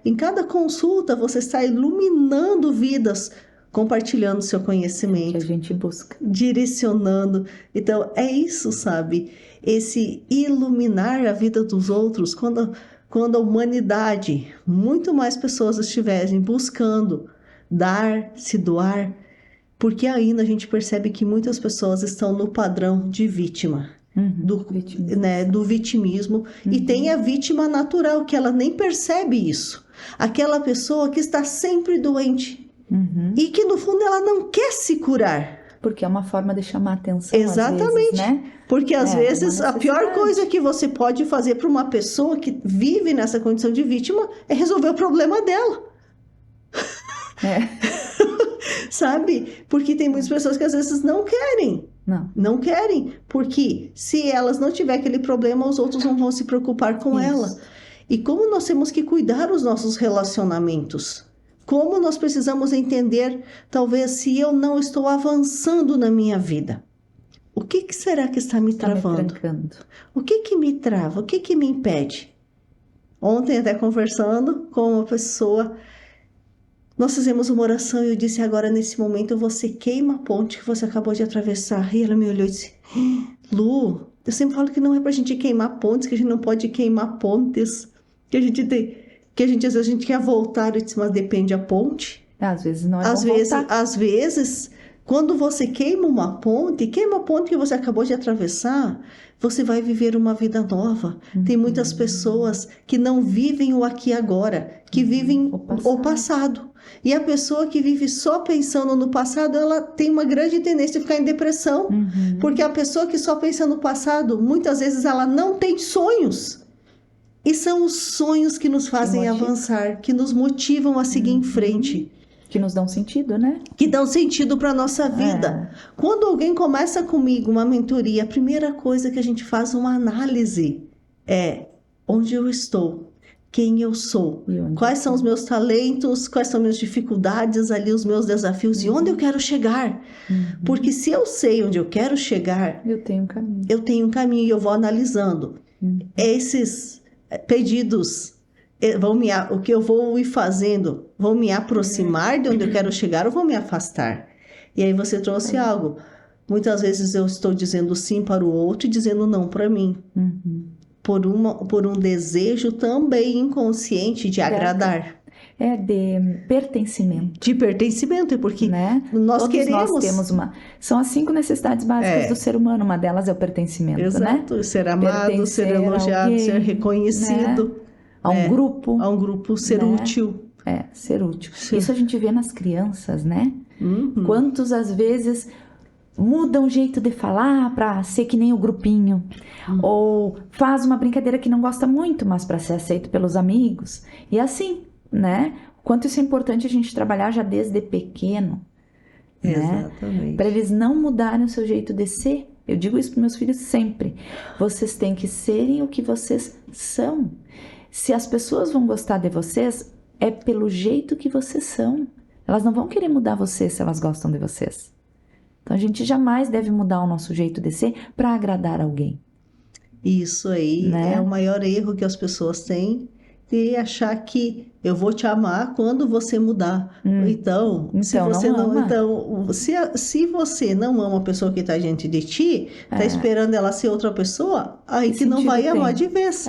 em cada consulta você está iluminando vidas, compartilhando seu conhecimento. Que a gente busca. Direcionando. Então é isso, sabe? Esse iluminar a vida dos outros, quando a humanidade, muito mais pessoas estiverem buscando se doar, porque ainda a gente percebe que muitas pessoas estão no padrão de vítima, do vitimismo, e tem a vítima natural, que ela nem percebe isso. Aquela pessoa que está sempre doente e que no fundo ela não quer se curar. Porque é uma forma de chamar atenção. Exatamente. Às vezes, né? Porque às vezes a pior coisa que você pode fazer para uma pessoa que vive nessa condição de vítima é resolver o problema dela. Sabe? Porque tem muitas pessoas que às vezes não querem. Não querem. Porque se elas não tiverem aquele problema, os outros não vão se preocupar com ela. E como nós temos que cuidar dos nossos relacionamentos? Como nós precisamos entender, talvez, se eu não estou avançando na minha vida? O que será que está me travando? O que me trava? O que me impede? Ontem, até conversando com uma pessoa, nós fizemos uma oração e eu disse, agora nesse momento você queima a ponte que você acabou de atravessar. E ela me olhou e disse, Lu, eu sempre falo que não é pra gente queimar pontes, que a gente não pode queimar pontes, que a gente às vezes a gente quer voltar. Eu disse, mas depende da ponte. Às vezes não é bom voltar. Às vezes, quando você queima uma ponte que você acabou de atravessar, você vai viver uma vida nova. Tem muitas pessoas que não vivem o aqui e agora, que vivem o passado. E a pessoa que vive só pensando no passado, ela tem uma grande tendência a ficar em depressão. Porque a pessoa que só pensa no passado, muitas vezes ela não tem sonhos. E são os sonhos que nos fazem motivam. avançar, que nos motivam a seguir em frente, Que nos dão sentido, né? que dão sentido para a nossa vida. Quando alguém começa comigo uma mentoria, a primeira coisa que a gente faz uma análise é onde eu estou, quem eu sou, E onde quais são os meus talentos, quais são minhas dificuldades ali, os meus desafios e onde eu quero chegar. Porque se eu sei onde eu quero chegar, eu tenho um caminho. eu tenho um caminho e eu vou analisando. Esses pedidos o que eu vou ir fazendo, vão me aproximar de onde eu quero chegar ou vão me afastar? E aí você trouxe algo. Muitas vezes eu estou dizendo sim para o outro e dizendo não para mim. Por um desejo também inconsciente de agradar. É de pertencimento. De pertencimento, porque né? nós Todos queremos... nós temos são as 5 necessidades básicas do ser humano. Uma delas é o pertencimento, Exato. né? Ser amado, Pertencer ser elogiado, alguém, ser reconhecido. Né? A um grupo. A um grupo, ser né? útil. Ser útil. Isso a gente vê nas crianças, né? Quantos, às vezes, mudam o jeito de falar para ser que nem o grupinho. Ou faz uma brincadeira que não gosta muito, mas para ser aceito pelos amigos. E assim, né? Quanto isso é importante a gente trabalhar já desde pequeno. Exatamente. Né? Para eles não mudarem o seu jeito de ser. Eu digo isso para meus filhos sempre. Vocês têm que serem o que vocês são. Se as pessoas vão gostar de vocês, é pelo jeito que vocês são. Elas não vão querer mudar vocês se elas gostam de vocês. Então a gente jamais deve mudar o nosso jeito de ser para agradar alguém. Isso aí, né? É o maior erro que as pessoas têm, de achar que eu vou te amar quando você mudar. Então, se você se você não ama a pessoa que está diante de ti, está esperando ela ser outra pessoa, aí que não vai amar de vez.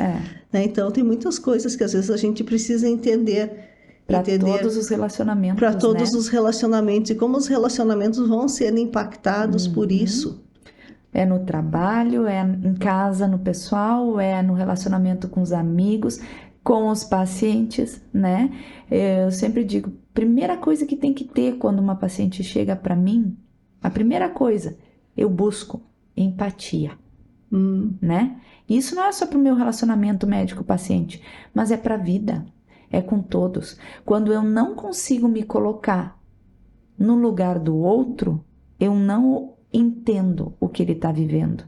Né? Então, tem muitas coisas que às vezes a gente precisa entender. Para todos os relacionamentos. Para todos os relacionamentos. E como os relacionamentos vão sendo impactados por isso. É no trabalho, é em casa, no pessoal, é no relacionamento com os amigos, com os pacientes, né? Eu sempre digo, primeira coisa que tem que ter quando uma paciente chega para mim, a primeira coisa, eu busco empatia, né? Isso não é só para o meu relacionamento médico-paciente, mas é para a vida, é com todos. Quando eu não consigo me colocar no lugar do outro, eu não entendo o que ele está vivendo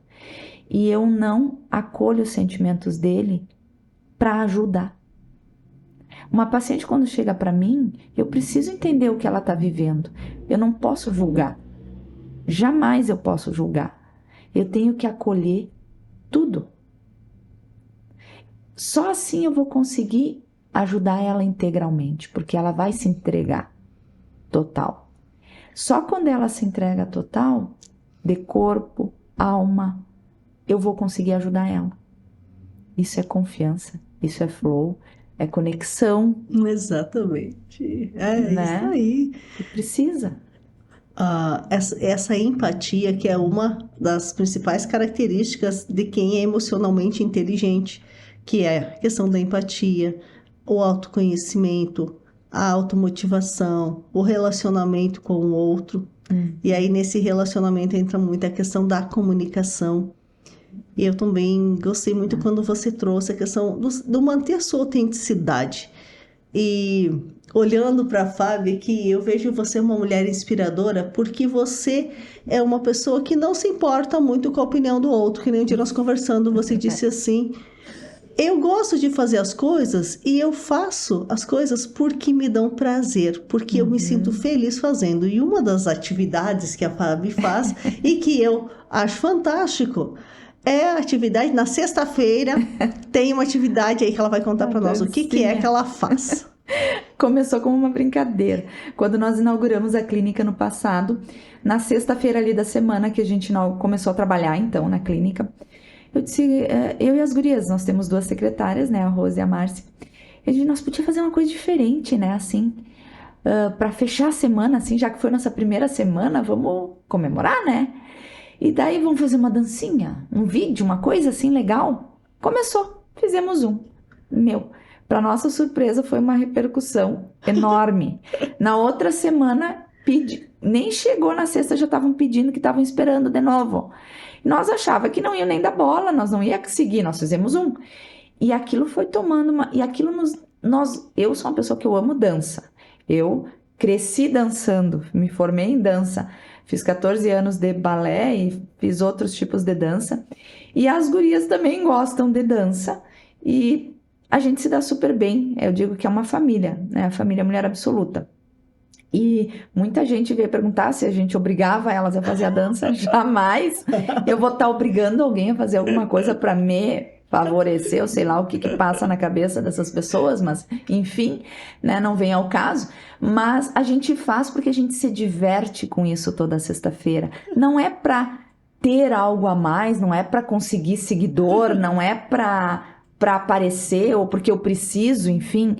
e eu não acolho os sentimentos dele para ajudar. Uma paciente, quando chega para mim, eu preciso entender o que ela está vivendo. Eu não posso julgar. Jamais eu posso julgar. Eu tenho que acolher tudo. Só assim eu vou conseguir ajudar ela integralmente, porque ela vai se entregar total. Só quando ela se entrega total, de corpo, alma, eu vou conseguir ajudar ela. Isso é confiança, isso é flow, é conexão. Exatamente. Isso aí. Que precisa. Essa empatia que é uma das principais características de quem é emocionalmente inteligente, que é a questão da empatia, o autoconhecimento, a automotivação, o relacionamento com o outro. E aí nesse relacionamento entra muito a questão da comunicação. E eu também gostei muito quando você trouxe a questão do manter a sua autenticidade. E olhando para a Fábia, que eu vejo você uma mulher inspiradora, porque você é uma pessoa que não se importa muito com a opinião do outro. Que nem um dia nós conversando, você disse assim: eu gosto de fazer as coisas e eu faço as coisas porque me dão prazer, porque eu me sinto feliz fazendo. E uma das atividades que a Fábia faz e que eu acho fantástico é a atividade, na sexta-feira, tem uma atividade aí que ela vai contar para nós o que é que ela faz. Começou como uma brincadeira. Quando nós inauguramos a clínica no passado, na sexta-feira ali da semana que a gente começou a trabalhar então na clínica, eu disse, eu e as gurias, nós temos 2 secretárias, né, a Rose e a Márcia, eu disse, nós podíamos fazer uma coisa diferente, né, assim, para fechar a semana, assim, já que foi nossa primeira semana, vamos comemorar, né? E daí vamos fazer uma dancinha, um vídeo, uma coisa assim legal. Começou, fizemos um. Para nossa surpresa foi uma repercussão enorme. Na outra semana, nem chegou na sexta, já estavam pedindo, que estavam esperando de novo. Nós achava que não ia nem dar bola, nós não ia seguir, nós fizemos um. E aquilo foi tomando uma... E aquilo eu sou uma pessoa que eu amo dança. Eu cresci dançando, me formei em dança. Fiz 14 anos de balé e fiz outros tipos de dança. E as gurias também gostam de dança. E a gente se dá super bem. Eu digo que é uma família, né? A família Mulher Absoluta. E muita gente veio perguntar se a gente obrigava elas a fazer a dança. Jamais eu vou estar obrigando alguém a fazer alguma coisa para me favorecer, ou sei lá o que passa na cabeça dessas pessoas, mas enfim, né, não vem ao caso. Mas a gente faz porque a gente se diverte com isso toda sexta-feira. Não é para ter algo a mais, não é para conseguir seguidor, não é para aparecer ou porque eu preciso, enfim.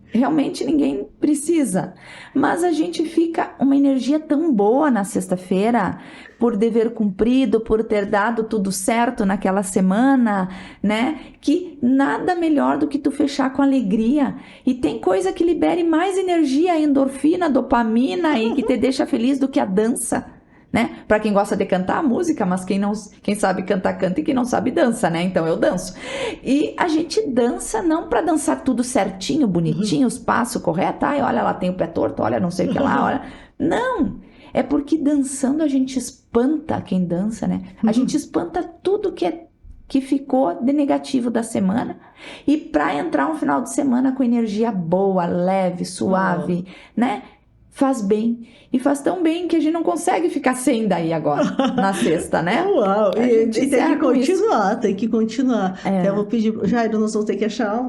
Realmente ninguém precisa, mas a gente fica uma energia tão boa na sexta-feira, por dever cumprido, por ter dado tudo certo naquela semana, né? Que nada melhor do que tu fechar com alegria. E tem coisa que libere mais energia, endorfina, dopamina e que te deixa feliz do que a dança. Né? Para quem gosta de cantar, música, mas quem sabe cantar, canta, e quem não sabe, dança, né? Então eu danço. E a gente dança não para dançar tudo certinho, bonitinho, os passos corretos. Ai, olha, ela tem o pé torto, olha, não sei o que lá, olha. Não! É porque dançando a gente espanta quem dança, né? A gente espanta tudo que ficou de negativo da semana. E para entrar um final de semana com energia boa, leve, suave, né? Faz bem. E faz tão bem que a gente não consegue ficar sem daí agora, na sexta, né? Uau! E tem que continuar, tem que continuar. É. Eu vou pedir, Jairo, nós vamos ter que achar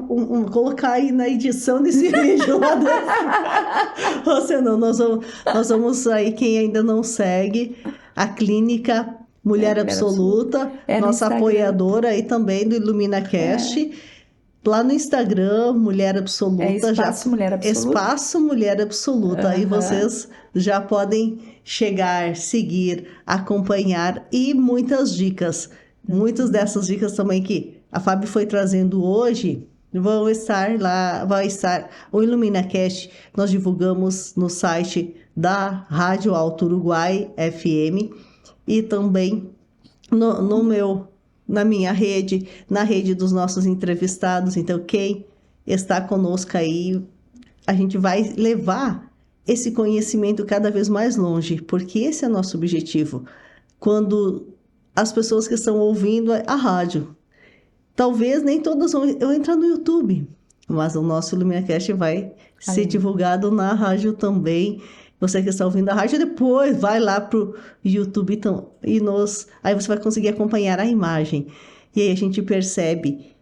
colocar aí na edição desse vídeo lá dentro. Ou senão, nós vamos aí, quem ainda não segue, a Clínica Mulher Absoluta, nossa apoiadora aí também do IluminaCast. Lá no Instagram, Mulher Absoluta. Mulher Absoluta. Espaço Mulher Absoluta. Aí vocês já podem chegar, seguir, acompanhar e muitas dicas. Muitas dessas dicas também que a Fábio foi trazendo hoje vão estar lá, vai estar o IluminaCast. Nós divulgamos no site da Rádio Alto Uruguai FM e também na minha rede, na rede dos nossos entrevistados. Então, quem está conosco aí, a gente vai levar esse conhecimento cada vez mais longe, porque esse é o nosso objetivo. Quando as pessoas que estão ouvindo a rádio, talvez nem todas vão entrar no YouTube, mas o nosso IluminaCast vai ser divulgado na rádio também. Você que está ouvindo a rádio, depois vai lá pro YouTube então, aí você vai conseguir acompanhar a imagem. E aí a gente percebe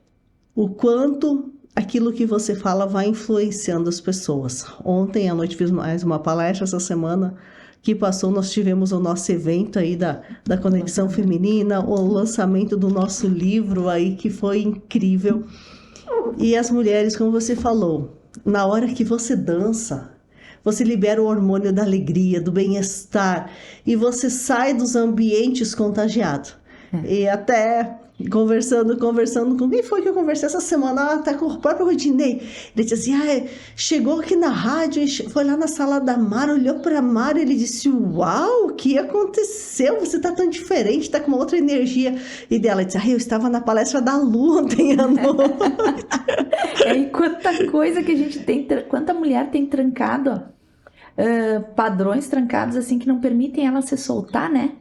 o quanto aquilo que você fala vai influenciando as pessoas. Ontem à noite fiz mais uma palestra, essa semana que passou nós tivemos o nosso evento aí da Conexão Feminina, o lançamento do nosso livro aí que foi incrível. E as mulheres, como você falou, na hora que você dança, você libera o hormônio da alegria, do bem-estar, e você sai dos ambientes contagiados. E até conversando com quem foi que eu conversei essa semana, até com o próprio Rodinei. Ele disse assim, chegou aqui na rádio, foi lá na sala da Mara, olhou para a Mara, ele disse, uau, o que aconteceu? Você está tão diferente, está com uma outra energia. E dela disse, eu estava na palestra da Lu ontem à noite. E quanta coisa que a gente tem, quanta mulher tem trancado, ó. Padrões trancados assim que não permitem ela se soltar, né?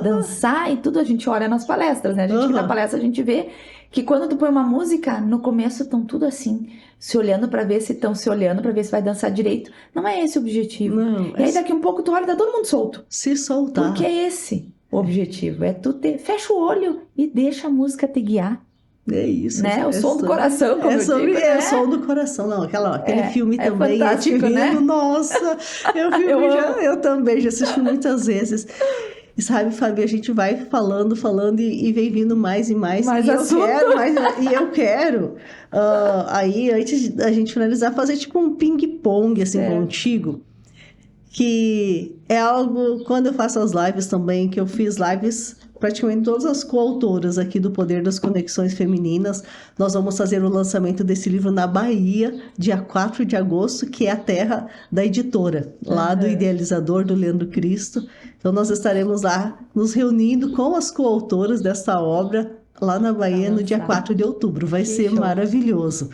Dançar e tudo, a gente olha nas palestras, né? A gente que na palestra a gente vê que quando tu põe uma música, no começo estão tudo assim, se olhando pra ver se estão se olhando, pra ver se vai dançar direito. Não é esse o objetivo. Não, e aí daqui um pouco tu olha, tá todo mundo solto. Se soltar. Porque é esse o objetivo, é tu fecha o olho e deixa a música te guiar. É isso. Né? O som do coração, como eu digo, né? É o som do coração. Não, aquele filme também. Fantástico, né? Nossa, eu também já assisti muitas vezes. E sabe, Fábio, a gente vai falando e vem vindo mais e mais. Mais assunto. Eu quero, aí, antes da gente finalizar, fazer tipo um ping-pong, assim, contigo. Que é algo, quando eu faço as lives também, que eu fiz lives praticamente todas as coautoras aqui do Poder das Conexões Femininas. Nós vamos fazer o lançamento desse livro na Bahia, dia 4 de agosto, que é a terra da editora, lá do idealizador, do Leandro Cristo. Então, nós estaremos lá nos reunindo com as coautoras desta obra lá na Bahia no dia lançar. 4 de outubro. Vai Que ser show. maravilhoso.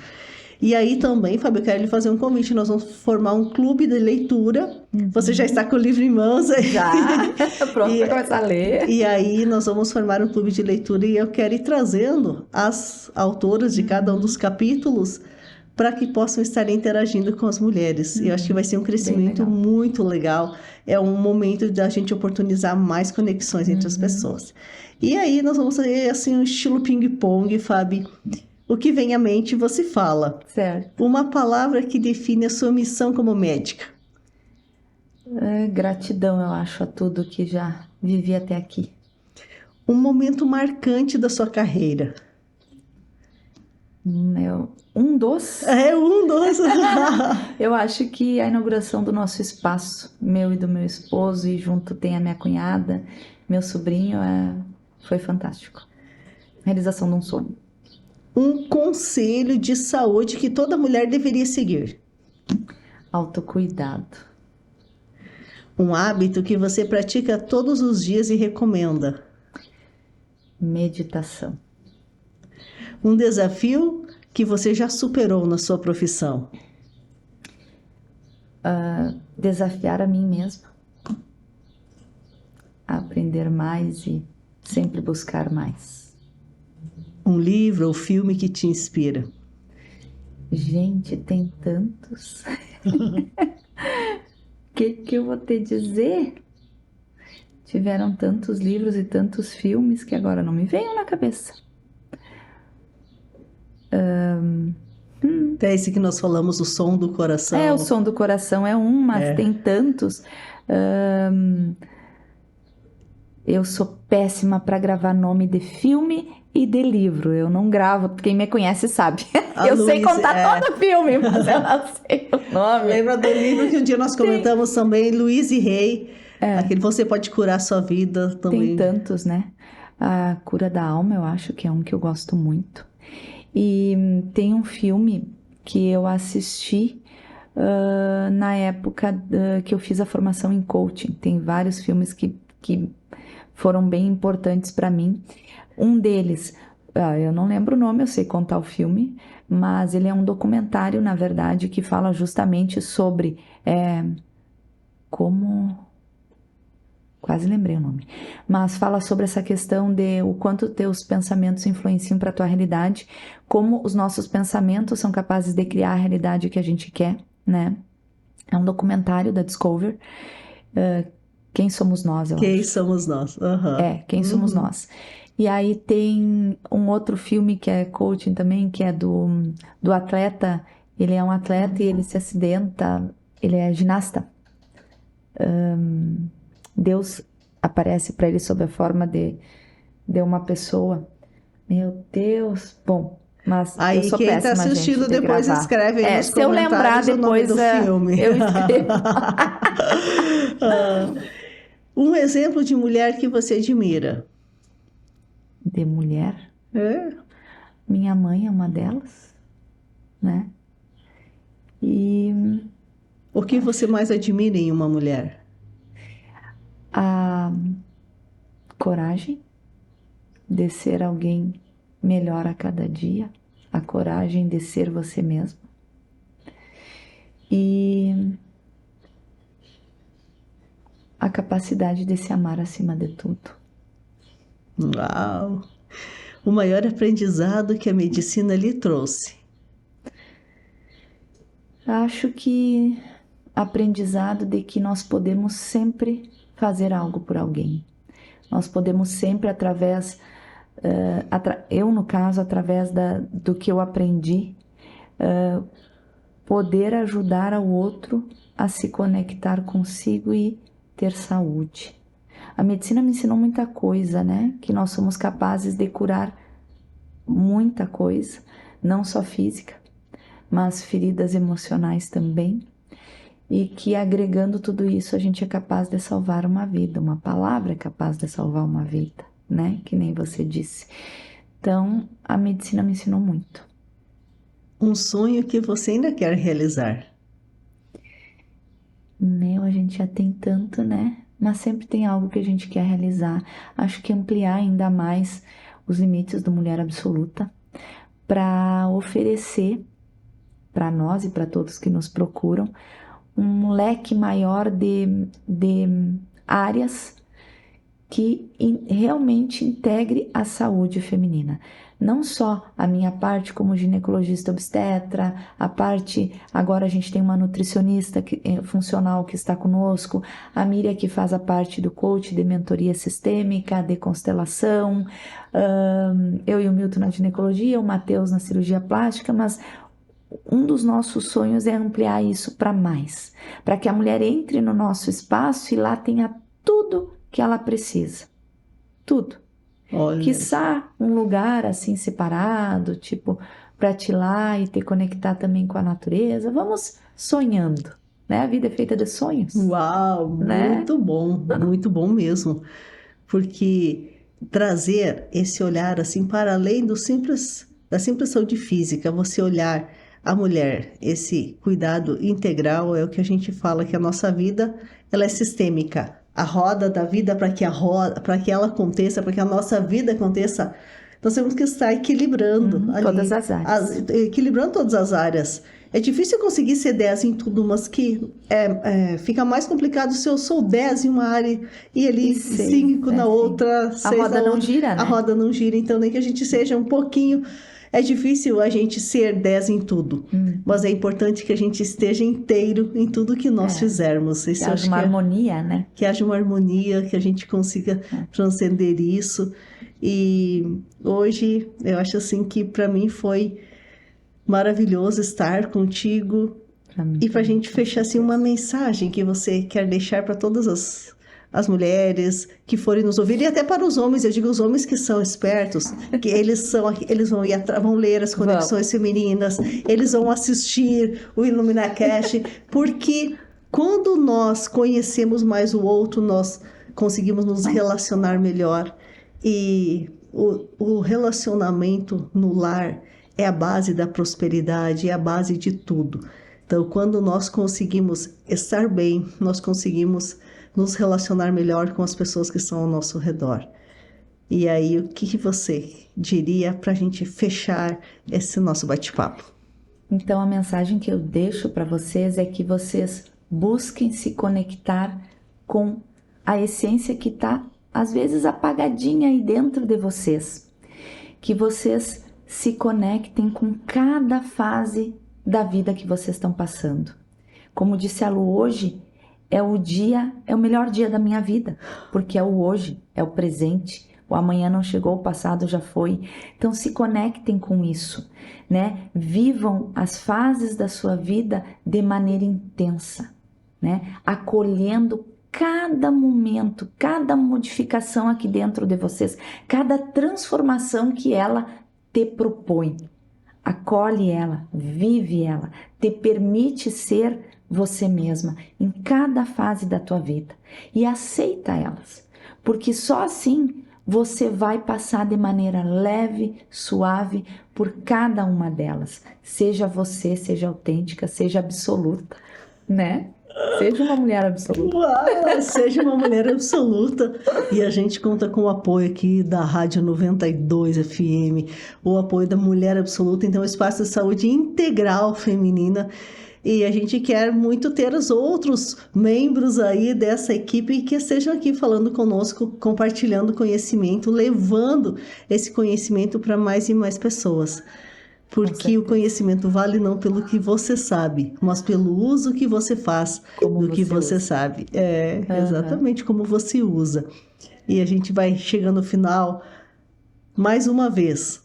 E aí também, Fábio, eu quero lhe fazer um convite. Nós vamos formar um clube de leitura. Você já está com o livro em mãos aí. Já, pronto E- para começar a ler. E aí nós vamos formar um clube de leitura e eu quero ir trazendo as autoras de cada um dos capítulos para que possam estar interagindo com as mulheres. E eu acho que vai ser um crescimento legal. muito legal. É um momento da gente oportunizar mais conexões entre as pessoas. E aí nós vamos fazer assim um estilo ping-pong, Fábio. O que vem à mente você fala. Certo. Uma palavra que define a sua missão como médica. Gratidão, eu acho, a tudo que já vivi até aqui. Um momento marcante da sua carreira. Um dos. É um dos. Eu acho que a inauguração do nosso espaço, meu e do meu esposo, e junto tem a minha cunhada, meu sobrinho, foi fantástico. Realização de um sonho. Um conselho de saúde que toda mulher deveria seguir. Autocuidado. Um hábito que você pratica todos os dias e recomenda. Meditação. Um desafio que você já superou na sua profissão. Desafiar a mim mesma. Aprender mais e sempre buscar mais. Um livro ou filme que te inspira. Gente, tem tantos. Que eu vou te dizer? Tiveram tantos livros e tantos filmes que agora não me venham na cabeça. Até esse que nós falamos, O Som do Coração. O Som do Coração é um, mas tem tantos. Eu sou péssima para gravar nome de filme e de livro. Eu não gravo, quem me conhece sabe. Eu sei contar todo filme, mas eu não sei o nome. Lembra do livro que um dia nós comentamos também, Louise Hay. Aquele Você Pode Curar Sua Vida também. Tem tantos, né? A Cura da Alma, eu acho que é um que eu gosto muito. E tem um filme que eu assisti na época que eu fiz a formação em coaching. Tem vários filmes que foram bem importantes para mim. Um deles, eu não lembro o nome, eu sei contar o filme, mas ele é um documentário, na verdade, que fala justamente sobre como... Quase lembrei o nome. Mas fala sobre essa questão de o quanto teus pensamentos influenciam para a tua realidade, como os nossos pensamentos são capazes de criar a realidade que a gente quer, né? É um documentário da Discover. Quem somos nós, eu Quem acho. somos nós. Quem somos nós. E aí tem um outro filme que é coaching também, que é do atleta. Ele é um atleta e ele se acidenta, ele é ginasta. Deus aparece para ele sob a forma de uma pessoa. Meu Deus! Bom, mas aí, eu sou quem péssima, está assistindo gente, de depois gravar. escreve aí nos se eu lembrar comentários o nome depois do filme. eu escrevo. Um exemplo de mulher que você admira. De mulher? É? Minha mãe é uma delas, né? E O que você mais admira em uma mulher? a coragem de ser alguém melhor a cada dia, a coragem de ser você mesmo. E a capacidade de se amar acima de tudo. Uau! O maior aprendizado que a medicina lhe trouxe. Acho que aprendizado de que nós podemos sempre fazer algo por alguém. Nós podemos sempre, através, eu no caso, através do que eu aprendi, poder ajudar ao outro a se conectar consigo e ter saúde. A medicina me ensinou muita coisa, né? Que nós somos capazes de curar muita coisa, não só física, mas feridas emocionais também. E que agregando tudo isso a gente é capaz de salvar uma vida. Uma palavra é capaz de salvar uma vida, né? Que nem você disse. Então, a medicina me ensinou muito. Um sonho que você ainda quer realizar? A gente já tem tanto, né? Mas sempre tem algo que a gente quer realizar. Acho que ampliar ainda mais os limites do Mulher Absoluta, para oferecer para nós e para todos que nos procuram um leque maior de áreas que realmente integre a saúde feminina. Não só a minha parte como ginecologista obstetra, a parte, agora a gente tem uma nutricionista funcional que está conosco, a Miriam que faz a parte do coach de mentoria sistêmica, de constelação, eu e o Milton na ginecologia, o Matheus na cirurgia plástica, mas um dos nossos sonhos é ampliar isso para mais, para que a mulher entre no nosso espaço e lá tenha tudo que ela precisa, tudo. Olha. Quiçá um lugar assim separado, tipo, para te ir lá e te conectar também com a natureza. Vamos sonhando, né? A vida é feita de sonhos. Uau, né? Muito bom mesmo. Porque trazer esse olhar assim para além da simples saúde física, você olhar a mulher, esse cuidado integral é o que a gente fala que a nossa vida ela é sistêmica. A roda da vida para que ela aconteça, para que a nossa vida aconteça, nós temos que estar equilibrando ali, todas as áreas. Equilibrando todas as áreas. É difícil conseguir ser 10 em tudo, mas que fica mais complicado se eu sou 10 em uma área e ele 5 na outra, 6 na outra. A roda não gira, né? A roda não gira, então nem que a gente seja um pouquinho... É difícil a gente ser 10 em tudo, mas é importante que a gente esteja inteiro em tudo que nós fizermos. Que haja uma harmonia, né? Que haja uma harmonia, que a gente consiga transcender isso. E hoje, eu acho assim que para mim foi maravilhoso estar contigo. E para a gente fechar assim, uma mensagem que você quer deixar para todas as mulheres que forem nos ouvir, e até para os homens, eu digo os homens que são espertos, que eles vão ler as conexões femininas, eles vão assistir o IluminaCast, porque quando nós conhecemos mais o outro, nós conseguimos nos relacionar melhor, e o relacionamento no lar é a base da prosperidade, é a base de tudo. Então, quando nós conseguimos estar bem, nós conseguimos nos relacionar melhor com as pessoas que estão ao nosso redor. E aí, o que você diria para a gente fechar esse nosso bate-papo? Então, a mensagem que eu deixo para vocês é que vocês busquem se conectar com a essência que está, às vezes, apagadinha aí dentro de vocês. Que vocês se conectem com cada fase da vida que vocês estão passando. Como disse a Lu, hoje é o melhor dia da minha vida, porque é o hoje, é o presente, o amanhã não chegou, o passado já foi. Então se conectem com isso, né? Vivam as fases da sua vida de maneira intensa, né? Acolhendo cada momento, cada modificação aqui dentro de vocês, cada transformação que ela te propõe. Acolhe ela, vive ela, te permite ser você mesma em cada fase da tua vida e aceita elas, porque só assim você vai passar de maneira leve, suave por cada uma delas. Seja você, seja autêntica, seja absoluta, né? Seja uma mulher absoluta. Uau, seja uma mulher absoluta. E a gente conta com o apoio aqui da Rádio 92 FM, o apoio da Mulher Absoluta, então espaço de saúde integral feminina. E a gente quer muito ter os outros membros aí dessa equipe que estejam aqui falando conosco, compartilhando conhecimento, levando esse conhecimento para mais e mais pessoas. Porque o conhecimento vale não pelo que você sabe, mas pelo uso que você faz do que você sabe. Exatamente como você usa. E a gente vai chegando ao final, mais uma vez,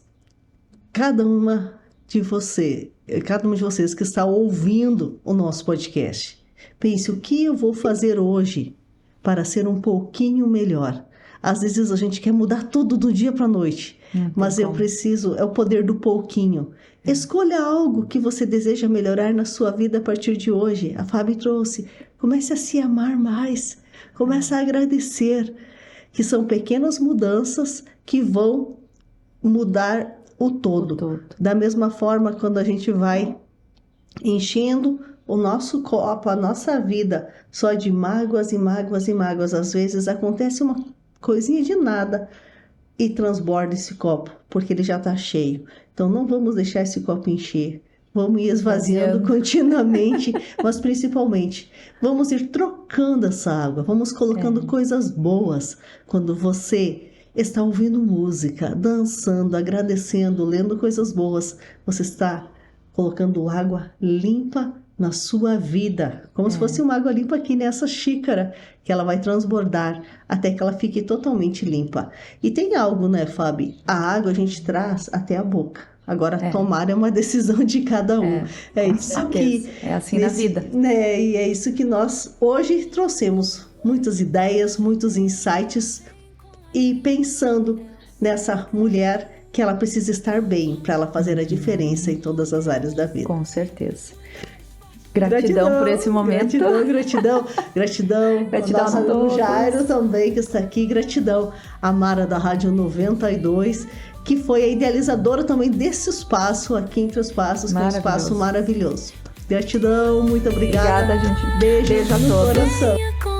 cada uma de vocês que está ouvindo o nosso podcast, pense o que eu vou fazer hoje para ser um pouquinho melhor. Às vezes a gente quer mudar tudo do dia para a noite, mas eu preciso, é o poder do pouquinho. Escolha algo que você deseja melhorar na sua vida a partir de hoje. A Fábio trouxe, comece a se amar mais, comece a agradecer, que são pequenas mudanças que vão mudar o todo. Da mesma forma, quando a gente vai enchendo o nosso copo, a nossa vida, só de mágoas e mágoas e mágoas, às vezes acontece uma coisinha de nada, e transborda esse copo, porque ele já está cheio. Então não vamos deixar esse copo encher. Vamos ir esvaziando continuamente, mas principalmente vamos ir trocando essa água, vamos colocando coisas boas. Quando você está ouvindo música, dançando, agradecendo, lendo coisas boas, você está colocando água limpa na sua vida, como se fosse uma água limpa aqui nessa xícara, que ela vai transbordar até que ela fique totalmente limpa. E tem algo, né, Fábio? A água a gente traz até a boca. Agora, tomar é uma decisão de cada um. É isso que... É assim na vida. Né, e é isso que nós hoje trouxemos. Muitas ideias, muitos insights. E pensando nessa mulher que ela precisa estar bem para ela fazer a diferença em todas as áreas da vida. Com certeza. Gratidão por esse momento. Gratidão a todos. Jairo também que está aqui. Gratidão a Mara da Rádio 92, que foi a idealizadora também desse espaço aqui Entre os Passos, que é um espaço maravilhoso. Gratidão, muito obrigada. Obrigada, gente. Beijo a no todos. coração.